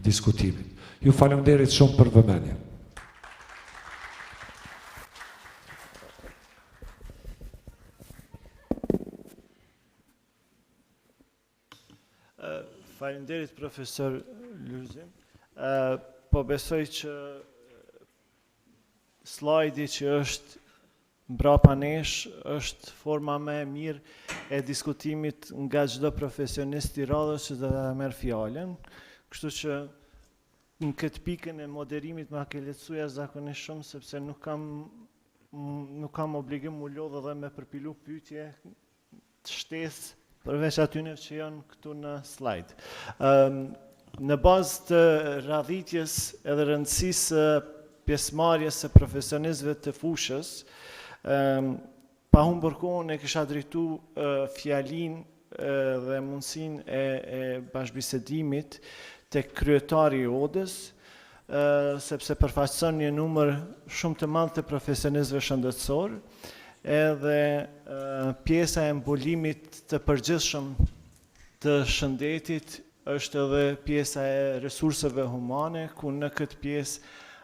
diskutimin. Ju faleminderit shumë për vëmendje. Faleminderit profesor Luzim. Po besoj që slajdi që është mbrapa nesh është forma më e mirë e diskutimit nga çdo profesionist i radhës që do ta merr fjalën. Kështu që në këtë pikën e moderimit ma ke lehtësuar zakonisht shumë sepse nuk kam obligim u lodh edhe me përpilu pyetje të shtesë përveç atyre që janë këtu në slajd. Në bazë të radhitjes edhe rëndësisë pjesëmarrjes së profesionistëve të fushës, pa humbur kohën e kisha drejtu fjalinë dhe mundësinë e bashkëbisedimit tek kryetari i odës, sepse përfaqëson një numër shumë të madh të profesionistëve shëndetësor, edhe pjesa e mbulimit të përgjithshëm të shëndetit është edhe pjesa e resurseve humane, ku në këtë pjesë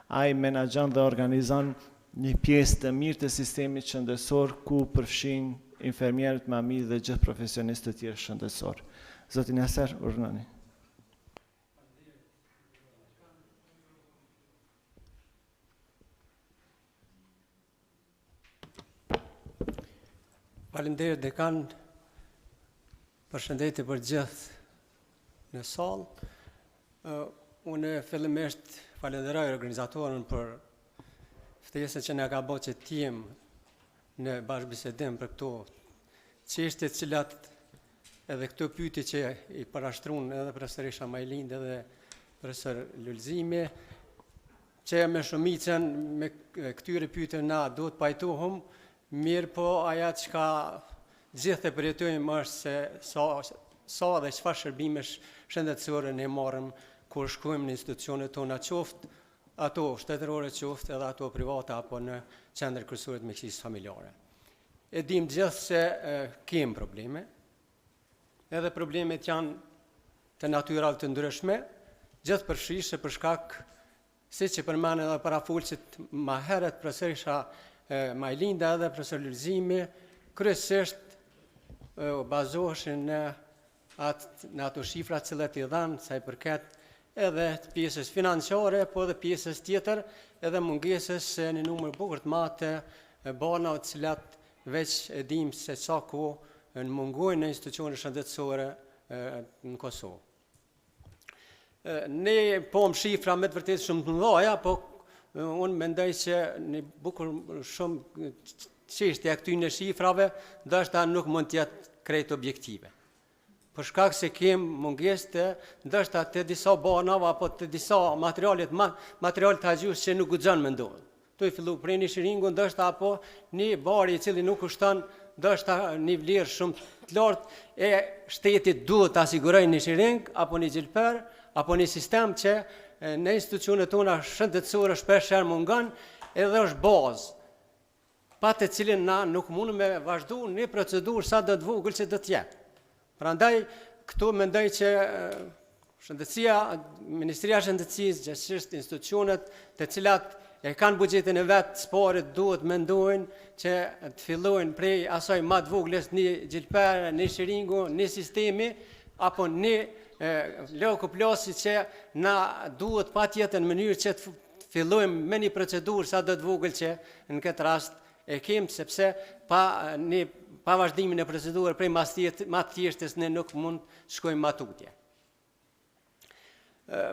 ai menaxhon dhe organizon një pjesë të mirë të sistemit shëndetësor, ku përfshin infermierët, mamit dhe gjithë profesionistët e tjerë shëndetësor. Zotin Aser, urnoni. Faleminderit dekan, përshëndetje për gjithë në sallë. Unë fillimisht falenderoj organizatorën për ftesën që na ka bërë që të jemi në bashkëbisedim për këto çështje të cilat edhe këto pyetje që i parashtruan edhe profesoresha Majlindë edhe profesor Lulzimi, që me shumicën me këtyre pyetjeve na duhet pajtohum. Mirë po aja që ka gjithë e përjetojmë është se sa dhe çfarë shërbime shëndetësore ne marrim kur shkojmë në institucionet tona, qoftë ato shtetërore, qoftë edhe ato private apo në qendër kryesore të mjekësisë familjare. E dim gjithë se kemi probleme, edhe problemet janë të natyrave të ndryshme, gjithë përfshirëse për shkak, siç e përmend edhe parafolësit më herët profesoresha Majlinda edhe profesor Lulzimi, kryesisht bazoheshin në ato shifra që i dhanë, sa i përket edhe të pjesës financiare, po edhe pjesës tjetër, edhe mungesës në numër bukur të madh të banave të cilat veç e dim se sa kohë në mungojnë në institucione shëndetësore në Kosovë. Ne po më shifra me të vërtetë shumë të mëdha, po unë mendoj që një bukur shumë çështja e këtyre shifrave ndoshta nuk mund të jetë krejt objektive. Për shkak se kem mungesë të ndoshta të disa banave apo të disa materiale të haxhus që nuk guxon me ndodh. Tu i fillu prej një shiringu ndoshta apo një bari i cili nuk kushton do është një vlerë shumë të lartë e shtetit duhet të asigurojë një shiring, apo një gjilper, apo një sistem që në institucionet tona shëndetësore shpeshherë mungon, edhe është bazë, pa të cilin na nuk mundëm me vazhdu një procedurë sa do të vogël që do të jetë. Prandaj, këtu mendoj që shëndetësia, Ministria e Shëndetësisë, gjithësisht institucionet të cilat e kanë buxhetin e vetë sporit duhet mendojnë që të fillojnë prej asaj më të voglës një gjilpere, një shiringu, një sistemi, apo një loku plosi që na duhet patjetër në mënyrë që të fillojmë me një procedurë sa do të vogël që në këtë rast e kemë, sepse pa vazhdimin e procedurë prej ma thjeshtës ne nuk mund të shkojmë ma tutje.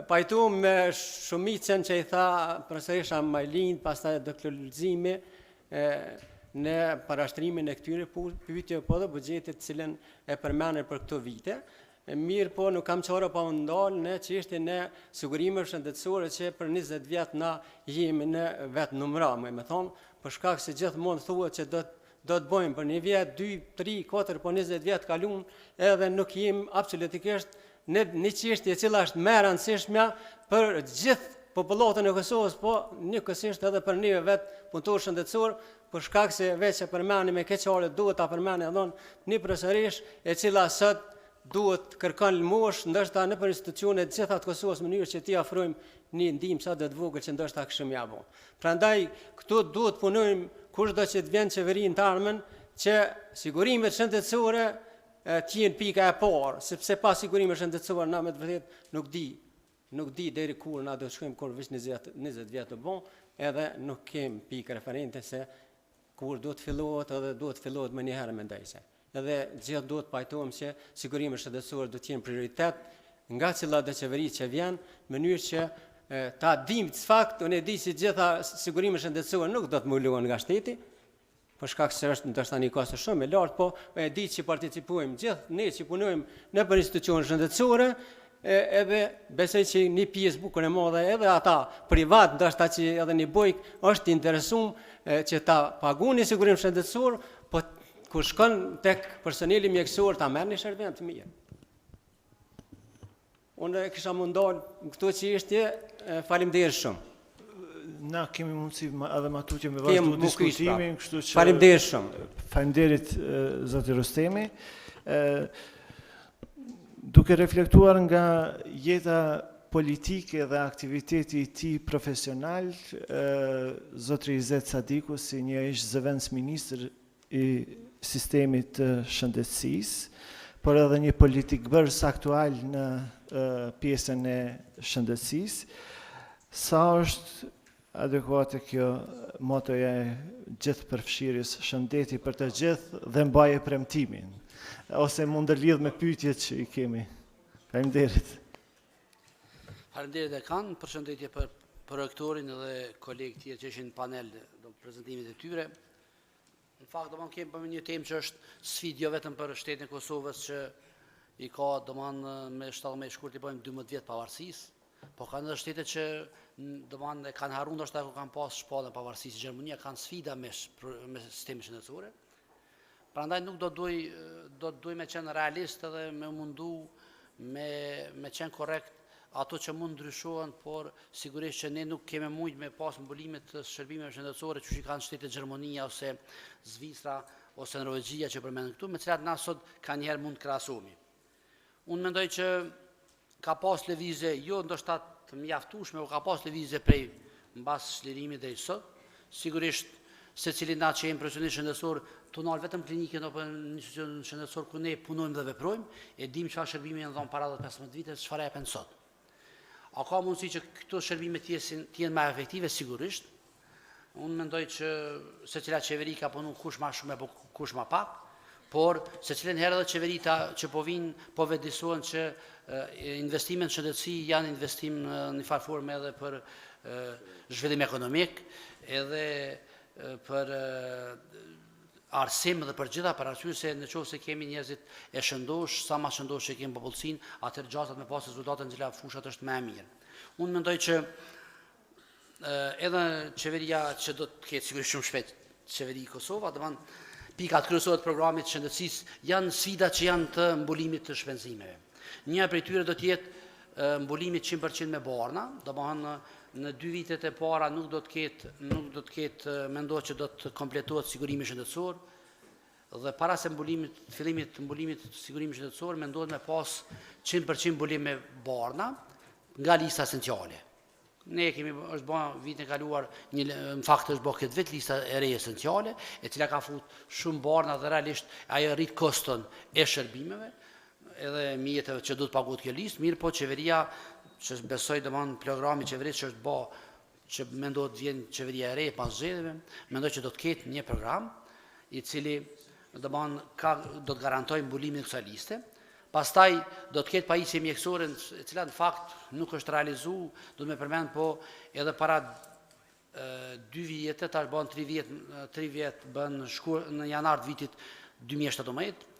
Pajtu me shumicën që i tha profesoresha Majlin, pastaj doktor Lulzimi, në parashtrimin e këtyre pyetje po dhe buxhetit cilën e përmendën për këto vite. Mirë po nuk kam qara pa ndalë në çështjen e sigurimeve shëndetësore që për 20 vjet na jemi në vetë numra, me thonë, për shkak se gjithmonë thuhet që do të bëjmë për 1 vjet, 2, 3, 4, po 20 vjet kalun edhe nuk jemi absolutikisht në një çështje e cila është më e rëndësishme për gjithë popullatën e Kosovës, po njëkohësisht edhe për ne vetë punëtor shëndetësor, për shkak se veç e përmendim me keqare duhet ta përmendë edhe një profesoresh e cila sot duhet kërkon lëmosh, ndoshta në për institucionet gjitha të Kosovës në mënyrë që t'i ofrojmë një ndihmë sa do të vogël që ndoshta kishim ja bë. Prandaj këtu duhet punojmë kushdo që të vjen qeverinë të ardhmen që sigurimet shëndetësore t'jenë pika e parë, sepse pa sigurime shëndetësore na me të vërtet nuk di deri kur na do të shkojmë kur veç 20 vjet të bon, edhe nuk kem pikë referente se kur do të fillohet edhe do të fillohet më një herë mendoj se. Edhe gjithë duhet pajtohem që sigurimet shëndetësore do të jenë prioritet nga cilla do qeveri që vjen, në mënyrë që ta dim të fakt, unë e di se gjitha sigurimet shëndetësore nuk do të mbuluhen nga shteti, për shkak se është ndoshta një kosto shumë e lartë, po e di që participojmë gjithë ne që punojmë në për institucione shëndetësore, edhe besoj që një pjesë bukur e madhe edhe ata privat, ndoshta që edhe një bojk është interesuar që ta paguajnë një sigurim shëndetësor, po kur shkon tek personeli mjekësor ta merr një shërbim të mirë. Unë kisha mundal këto çështje, faleminderit shumë. Na kemi mundësi edhe ma tutje me vazhdu diskutimin, kështu që... Faleminderit shumë. Faleminderit, zoti Rostemi. Duke reflektuar nga jeta politike dhe aktiviteti i tij profesional, zoti Tryezë Sadiku si një ish zëvendës ministër i sistemit të shëndetësisë, por edhe një politik bërës aktual në pjesën e shëndetësisë, sa është adekuate kjo motoja e gjithë përfshirjes shëndeti për të gjithë dhe mbaje premtimin, ose mund të lidh me pyetjet që i kemi. Faleminderit. Faleminderit e kanë, përshëndetje për rektorin dhe kolegë tjerë që ishin në panel do prezantimit e tyre. Në fakt domon kemi për një temë që është sfidë jo vetëm për shtetin e Kosovës që i ka domon me 17 shkurt i bëjmë 12 vjet pavarësisë, po kanë edhe shtete që domon kanë harruar ndoshta ku kanë pas shpallën pavarësisë. Gjermania kanë sfida me sistemin shëndetësor. Prandaj nuk do duj me qenë realist edhe me mundu me qenë korrekt ato që mund ndryshohen, por sigurisht që ne nuk kemi mujt me pas mbulimit të shërbimeve shëndetësore që kanë shtetet Gjermania ose Zvicra ose Norvegjia që përmendën këtu, me cilat na sot ka njëherë mund të krahasohemi. Unë mendoj që ka pas lëvizje jo ndoshta të mjaftueshme, por ka pas lëvizje prej mbas çlirimit deri sot. Sigurisht secili na që jemi profesionistë shëndetësor, tunal vetëm klinikën apo në institucion shëndetësor ku ne punojmë dhe veprojmë, e dim çfarë shërbimi janë dhënë para 15 vite, çfarë japen sot. A ka mundësi që këto shërbime të jenë më efektive? Sigurisht. Unë mendoj që secila qeveri ka punu kush ma shumë e kush ma pak, por secilën herë edhe qeverita që po vinë, po vedisohen që investimet në shëndetësi janë investim në një farë forme edhe për zhvillim ekonomik, edhe për arsim dhe për gjitha, për arsye se në qovë se kemi njerëzit e shëndosh, sa ma shëndosh që kemi popullsinë, atër gjasat me pas rezultatën në gjitha fushat është më e mirë. Unë mendoj që edhe qeveria që do të ketë sigurisht shumë shpejt qeveri i Kosova, pikat kryesore të programit të shëndetësisë janë sfida që janë të mbulimit të shpenzimeve. Një prej tyre do të jetë mbulimi 100% me borna, domethënë në 2 vitet e para nuk do të ketë mendohet që do të kompletohet sigurimi shëndetësor dhe para se fillimit të mbulimit të sigurimit shëndetësor mendohet me pas 100% mbulim me borna nga lista esenciale. Ne është bërë vitin e kaluar, në fakt është bërë këtë vit lista e re esenciale, e cila ka fut shumë borna dhe realisht ajo rrit koston e shërbimeve, edhe mjetëve që do të paguhet kjo listë, mirë po qeveria, që besoj domethënë programi qeverisë që është bërë, që mendohet vjen qeveria e re pas zgjedhjeve, mendoj që do të ketë një program i cili domethënë do të garantojë mbulimin e kësaj liste. Pastaj do të ketë pajisje mjekësore, e cila në fakt nuk është realizuar, do të më përmend po edhe para 2 vjetë, tash bën 3 vjet bën në janar të vitit 2017.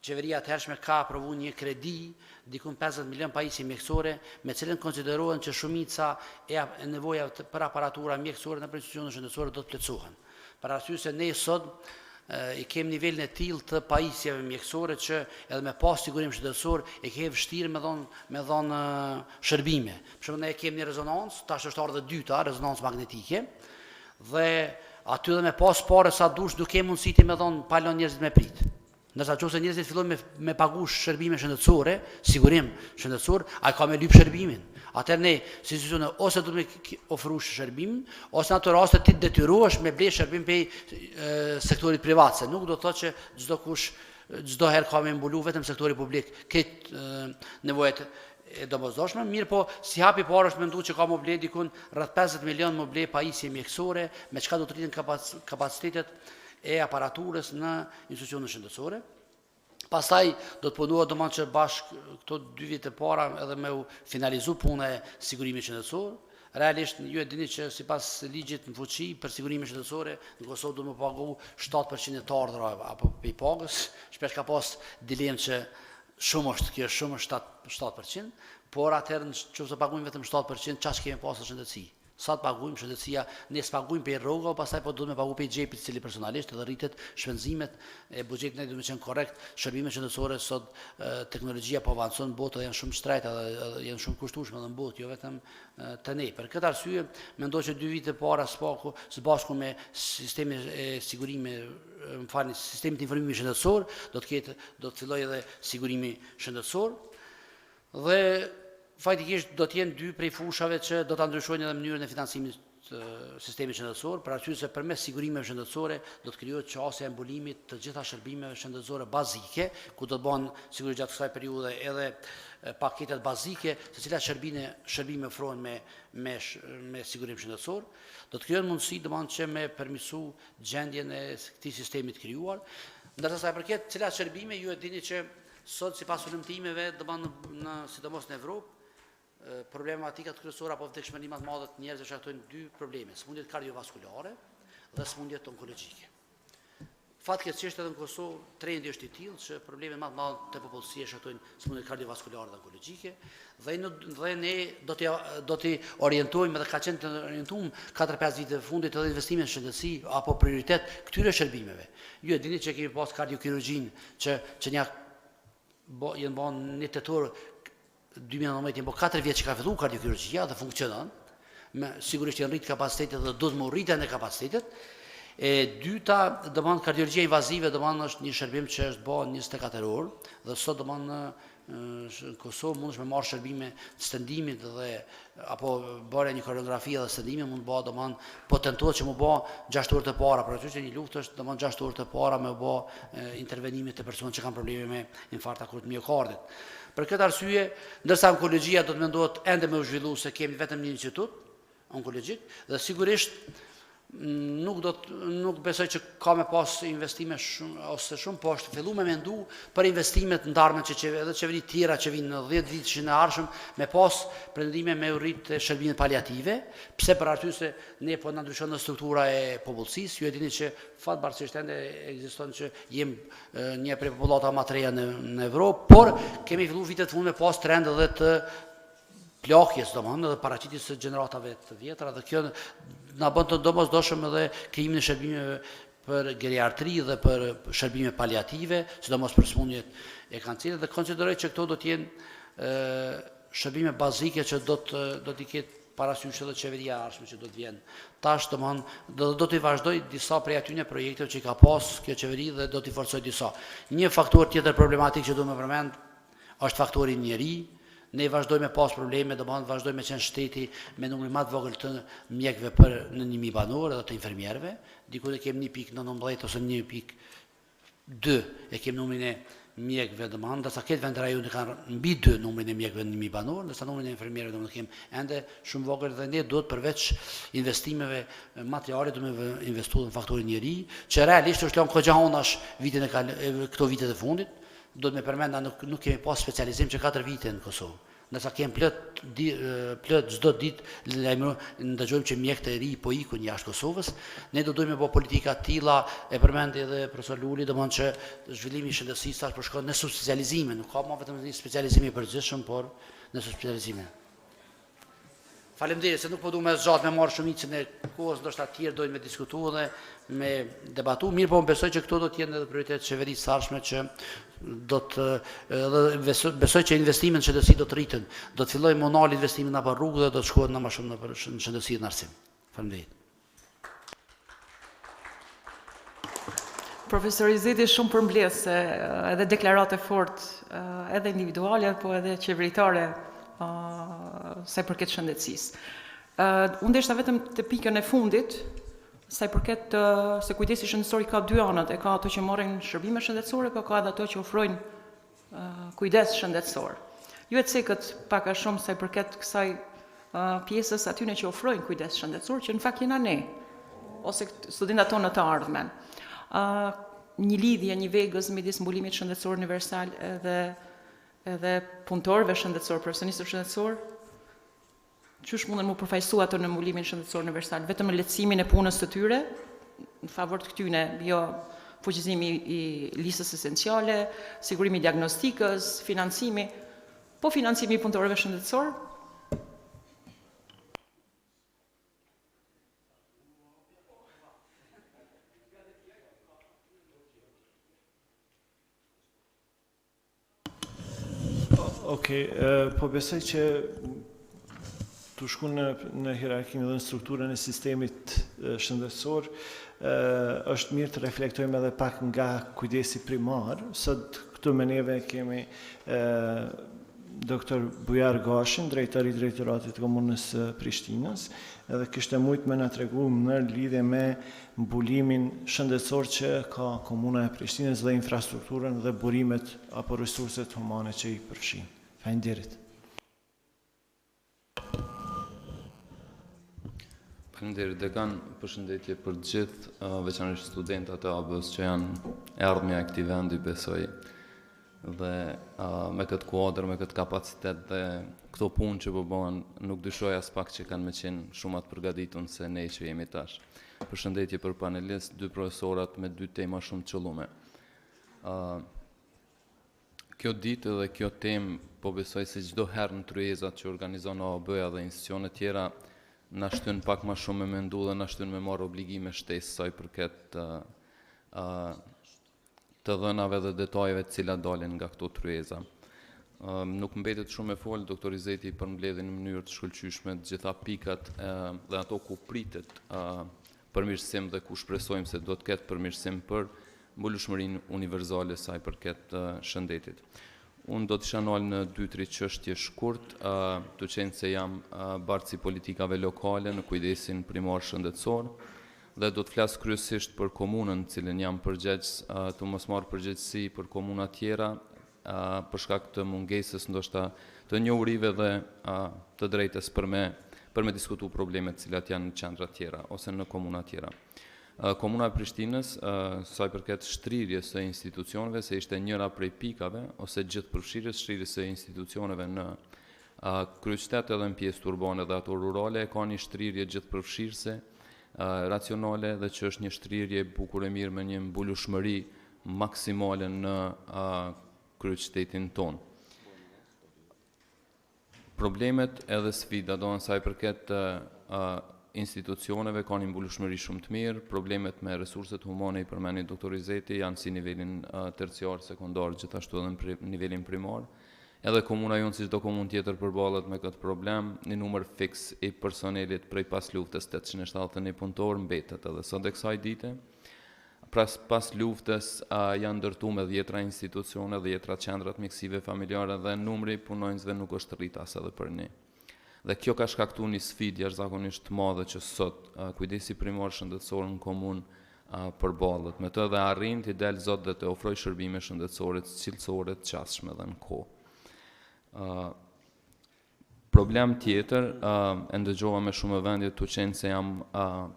Qeveria të hershme ka aprovuar një kredi diku 50 milion pajisje mjekësore, me cilën konsiderohen që shumica e nevoja për aparatura mjekësore në institucionet shëndetësore do të plotësohen. Për arsye se ne sot i kem nivelin e tillë të pajisjeve mjekësore që edhe me pas sigurim shëndetësor e ke vështirë me dhon shërbime. Për shembull ne kemi një rezonancë, tash është ardhur e dyta, rezonancë magnetike, dhe aty edhe me pas parë sa dush nuk ke mundësi ti me dhon pa lënë njerëzit me prit. Ndërsa nëse njerëzit fillojnë me pagu shërbime shëndetësore, sigurim shëndetësor, ai ka me lyp shërbimin. Atëherë ne, si institucione, ose du me ofru shërbimin, ose në ato raste ti detyrohesh me ble shërbim pej sektorit privat, se nuk do të thotë që çdo herë ka me mbulu vetëm sektori publik këtë nevojat e domosdoshme, mirë po si hapi parë është menduar që ka më ble dikun rreth 50 milion më ble pajisje mjekësore, me çka do të rriten kapacitetet e aparaturës në institucionet shëndetësore. Pastaj do të punohet domethënë që bashkë këto 2 vite para edhe me u finalizu punë e sigurimit shëndetësor. Realisht ju e dini që sipas ligjit në fuqi për sigurimin shëndetësor në Kosovë do të pagu 7% të ardhra apo pe pagës. Shpesh ka pas dilemë që shumë është 7%, por atëherë nëse paguajmë vetëm 7%, çfarë kemi pasur shëndetësi? Sa të paguajmë shëndetësia, ne s'paguajmë për rroga, pastaj po duhet me pagu për xhepit cili personalisht edhe rritet shpenzimet e buxhetit ne duhet të qenë korrekt, shërbimet shëndetësore sot teknologjia po avancon në botë dhe janë shumë shtrejta dhe janë shumë kushtueshme edhe në botë, jo vetëm te ne. Për këtë arsye mendoj që 2 vite para së bashku me sistemin e sigurimit, sistemin të informimit shëndetësor, do të fillojë edhe sigurimi shëndetësor dhe faktikisht do të jenë 2 prej fushave që do ta ndryshojnë edhe mënyrën e financimit të sistemit shëndetësor, për arsye se përmes sigurimeve shëndetësore do të krijohet qasja e mbulimit të gjitha shërbimeve shëndetësore bazike, ku do të bëhen sigurisht gjatë kësaj periudhe edhe paketet bazike, se cilat shërbime ofrohen me sigurim shëndetësor, do të krijohen mundësi domethënë që me permisu gjendjen e këtij sistemi të krijuar. Ndërsa sa i përket cilat shërbime, ju e dini që sot sipas ulëmtimeve domethënë sidomos në Evropë problematikat kryesore apo vdekshmëri më të madhe të njerëzve shkaktojnë 2 probleme, sëmundjet kardiovaskulare dhe sëmundjet onkologjike. Fatkeqësisht edhe në Kosovë trendi është i tillë që problemet më të mëdha të popullsisë shkaktojnë sëmundjet kardiovaskulare dhe onkologjike dhe ne do t'i orientojmë dhe ka qenë të orientuar 4-5 vite të fundit edhe investimet në shëndetësi apo prioritet këtyre shërbimeve. Ju e dini që kemi pas kardiokirurgjinë që janë bën në tetor 2019 janë 4 vjet që ka filluar kardiokirurgjia dhe funksionon. Sigurisht janë rrit kapacitetet dhe do të më rritën e kapacitetet. E dyta, domethënë kardiologjia invazive domethënë është një shërbim që është bën 24 orë dhe sot domethënë në Kosovë mundesh me marrë shërbime të stendimit dhe apo bërja një koreografi dhe stendimi mund të bëhet domethënë po tentohet që më bë 6 orë të para, por aty që një luftë është domethënë 6 orë të para me bë intervenime të personave që kanë probleme me infarkt akut miokardit. Për këtë arsye, ndërsa onkologjia do të mendohet ende më u zhvillu se kemi vetëm një institut onkologjik dhe sigurisht nuk besoj që ka me pas investime shumë, po është fillu me mendu për investimet ndarme që edhe qeveri tjera që vinë në 10 vitë që në arshëm me pas pretendime me urrit shërbimet paliative, pse për arsye se ne po na ndryshon në struktura e popullsisë, ju e dini që fatbarësisht ende ekziston që jem një prej popullata më të reja në Evropë, por kemi fillu vitet fundit me pas trend edhe të plakjes domethënë edhe paraqitjes së gjeneratave të vjetra dhe kjo na bën të domosdoshëm edhe krijimin e shërbimeve për geriatri dhe për shërbime paliative, sidomos për smundjet e kancerit, dhe konsideroj që këto do t'jenë shërbime bazike që do t'i ketë parasysh edhe qeveria arshme që do t'vjen. Tash do t'i vazhdoj disa prej atyne projekte që i ka pas kjo qeveri dhe do t'i forcoj disa. Një faktor tjetër problematik që du me përmend është faktori njeri. Ne vazhdojmë pas probleme, vazhdojmë qenë shteti me numrin më të vogël të mjekëve për në 1000 banorë dhe të infermierëve. Diku ne kemi 1.19 ose 1.2 e kemi numrin e mjekëve ndërsa këtë vend rajoni kanë mbi 2 numrin e mjekëve në 1000 banorë, ndërsa numrin e infermierëve kemi ende shumë vogël dhe ne duhet përveç investimeve materiale do me investuar në faktorin njeri, që realisht është lënë kogja honash këto vitet e fundit. Do të me përmenda nuk kemi pas specializim që 4 vite në Kosovë. Nësa kemi plët çdo ditë ndëgjojmë që mjekët e ri po ikun jashtë Kosovës. Ne do dojmë po politika tilla, e përmendi edhe profesor Luli, domthonjë që zhvillimi i shëndetësisë tash po shkon në subspecializime, nuk ka më vetëm një specializim i përgjithshëm, por në subspecializime. Faleminderit se nuk po du me zgjatë me marrë shumicën e kohës, ndoshta të tjerë dojnë me diskutu dhe me debatu. Mirë po më besoj që këto do t'jenë edhe prioritet qeverisë së ardhshme që besoj që investimin në shëndetësi do të rritën. Do të fillojë monal investimin në për rrugë dhe do të shkohet në më shumë në shëndetësi dhe në arsim. Faleminderit. Profesori Zeti shumë përmbledh se edhe deklarate fort, edhe individuale, po edhe qeveritare, sa i përket shëndetësisë. Unë deshta vetëm të pikën e fundit, sa i përket se kujdesi shëndetësor i ka 2 anët, e ka ato që marrin shërbime shëndetësore, po ka edhe ato që ofrojnë kujdes shëndetësor. Ju e cekët pak a shumë sa i përket kësaj pjesës atyne që ofrojnë kujdes shëndetësor, që në fakt jena ne, ose studentat tonë të ardhmen. Një lidhje, një vegës midis Mbulimit Universal Shëndetësor edhe punëtorëve shëndetësor, profesionistëve shëndetësor, qysh mundën mu përfaqësu ato në Mbulimin Shëndetësor Universal, vetëm në lehtësimin e punës të tyre, në favor të këtyne, jo fuqizimi i listës esenciale, sigurimi i diagnostikës, financimi, po financimi i punëtorëve shëndetësor. Okej, po besoj që të shku në hierarkinë dhe në strukturën e sistemit shëndetësor, është mirë të reflektojmë edhe pak nga kujdesi primar. Sot këtu me neve kemi Dr. Bujar Gashin, drejtori i Drejtoratit Komunës Prishtinës, edhe kishte mujt me na tregu në lidhje me mbulimin shëndetësor që ka Komuna e Prishtinës dhe infrastrukturën dhe burimet apo resurset humane që i përfshin. Faleminderit. Faleminderit dekan, përshëndetje për gjithë, veçanërisht studentat e AAB-s që janë ardhmja e këtij vendi, besoj. Dhe me këtë kuadër, me këtë kapacitet dhe këto punë që po bëhen, nuk dyshoj as pak që kanë me qenë shumë të përgatitur se ne që jemi tash. Përshëndetje për panelist, 2 profesorat me 2 tema shumë të qëllume. Kjo ditë dhe kjo temë, po besoj se çdo herë në Tryezat që organizon AAB-ja dhe institucione tjera, na shtyn pak më shumë me mendu dhe na shtyn me marrë obligime shtesë sa i përket të dhënave dhe detajeve të cilat dalin nga këto Tryeza. Nuk mbetet shumë e folë, doktor Zeti përmbledhi në mënyrë të shkëlqyeshme të gjitha pikat dhe ato ku pritet përmirësim dhe ku shpresojmë se do të ketë përmirësim për mbulueshmërinë universale sa i përket shëndetit. Unë do të isha nalë në 2-3 çështje shkurt, të qenë se jam bartësi politikave lokale në kujdesin primar shëndetësor, dhe do të flasë kryesisht për komunën cilën jam përgjegjës, të mos marrë përgjegjësi për komuna tjera, për shkak të mungesës ndoshta të njohurive dhe të drejtës për me diskutu problemet cilat janë në qendra tjera ose në komuna tjera. Komuna e Prishtinës, sa i përket shtrirjes së institucioneve, se ishte njëra prej pikave, ose gjithë përfshirjes shtrirjes së institucioneve në kryeqytet edhe në pjesë urbane dhe ato rurale, ka një shtrirje gjithë përfshirëse, racionale dhe që është një shtrirje bukur e mirë me një mbulueshmëri maksimale në kryeqytetin tonë. Problemet edhe sfida, do në sa i përket institucioneve ka një mbulueshmëri shumë të mirë, problemet me resurset humane i përmeni doktor Izeti janë si nivelin terciar, sekundar, gjithashtu edhe në nivelin primar. Edhe komuna jonë, si çdo komunë tjetër, përballet me këtë problem, një numër fiks i personelit prej pas luftës 871 punëtor mbetet edhe sot e kësaj dite. Pas luftës janë ndërtu me 10 institucione, 10 qendrat mjekësive familjare dhe numri punonjësve nuk është rrit as edhe për një. Dhe kjo ka shkaktuar një sfidë jashtëzakonisht të madhe që sot kujdesi primar shëndetësor në komunë përballet. Me të dhe arrin të del zot dhe të ofroj shërbime shëndetësore të cilësore, të qasshme dhe në kohë. Problem tjetër, e ndëgjova me shumë vendje të qenë se jam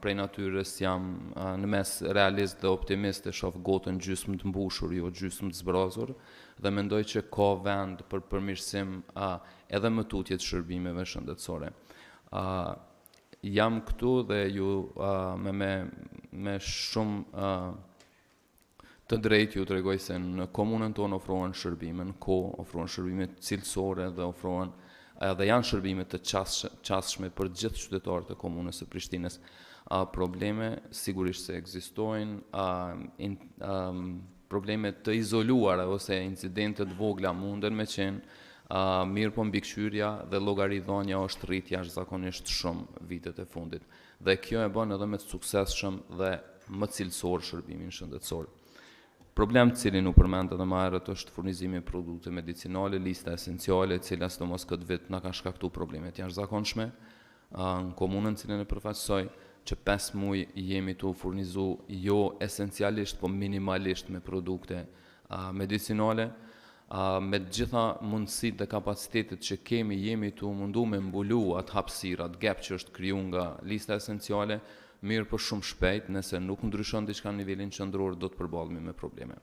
prej natyrës, jam në mes realist dhe optimist, e shoh gotën gjysmë të mbushur, jo gjysmë të zbrazur, dhe mendoj që ka vend për përmirësim edhe më tutje të shërbimeve shëndetësore. Jam këtu dhe ju me shumë të drejtë ju tregoj se në komunën tonë ofrohen shërbime në kohë, ofrohen shërbime cilësore dhe ofrohen edhe janë shërbime të qasshme për gjithë qytetarët e komunës së Prishtinës. Probleme sigurisht se ekzistojnë, probleme të izoluara ose incidentet vogla munden me qenë, mirë po mbikëqyrja dhe llogaridhënia është rrit jashtëzakonisht shumë vitet e fundit. Dhe kjo e bën edhe më të suksesshëm dhe më cilësor shërbimin shëndetësor. Problem të cilin u përmend edhe më herët është furnizimi i produkte medicinale, lista esenciale, e cila sidomos këtë vit na ka shkaktuar probleme të jashtëzakonshme në komunën cilën e përfaqësoj, që 5 muaj jemi tu furnizu jo esencialisht, po minimalisht me produkte medicinale, me gjitha mundësitë dhe kapacitetet që kemi, jemi tu mundu me mbulu atë hapësira, atë gap që është kriju nga lista esenciale, mirë për shumë shpejt, nëse nuk ndryshon diçka në nivelin qendror, do të përballemi me probleme.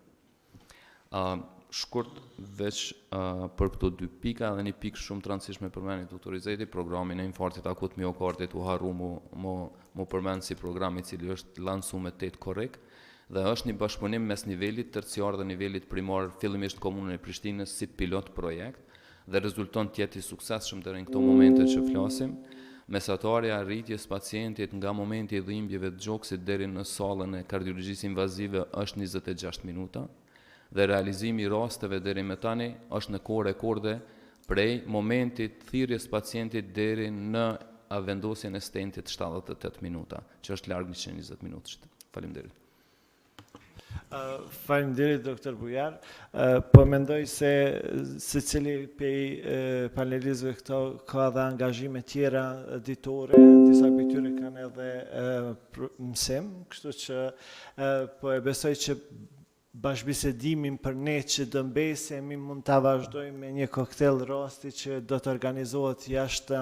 Shkurt veç për këto 2 pika, dhe një pikë shumë të rëndësishme përmendni doktor Izeti, programin e infarktit akut miokardit u harru mu përmend si program i cili është lansuar me tet korrekt, dhe është një bashkëpunim mes nivelit terciar dhe nivelit primar, fillimisht komunën e Prishtinës si pilot projekt, dhe rezulton të jetë i suksesshëm deri në këto momente që flasim. Mesatarja rritjes pacientit nga momenti i dhimbjeve të gjoksit deri në sallën e kardiologjisë invazive është 26 minuta dhe realizimi i rasteve deri më tani është në kohë rekorde prej momentit të thirrjes pacientit deri në vendosjen e stentit 78 minuta, që është larg 120 minutash. Faleminderit. Faleminderit doktor Bujar, po mendoj se secili prej panelistëve këto ka dhe angazhime tjera ditore, disa prej tyre kanë edhe mësim, kështu që po e besoj që bashkëbisedimin për ne që dëmbesemi mund ta vazhdojmë me një koktel rasti që do të organizohet jashtë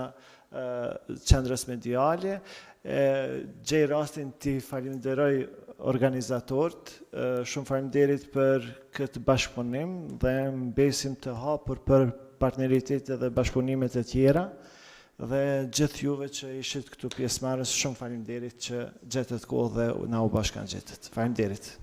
qendrës mediale. Gjej rastin t'i falenderoj organizatorët, shumë faleminderit për këtë bashkëpunim dhe mbesim të hapur për partneritete dhe bashkëpunimet e tjera dhe gjithë juve që ishit këtu pjesëmarrës, shumë faleminderit që gjetët kohë dhe na u bashkangjitet. Faleminderit.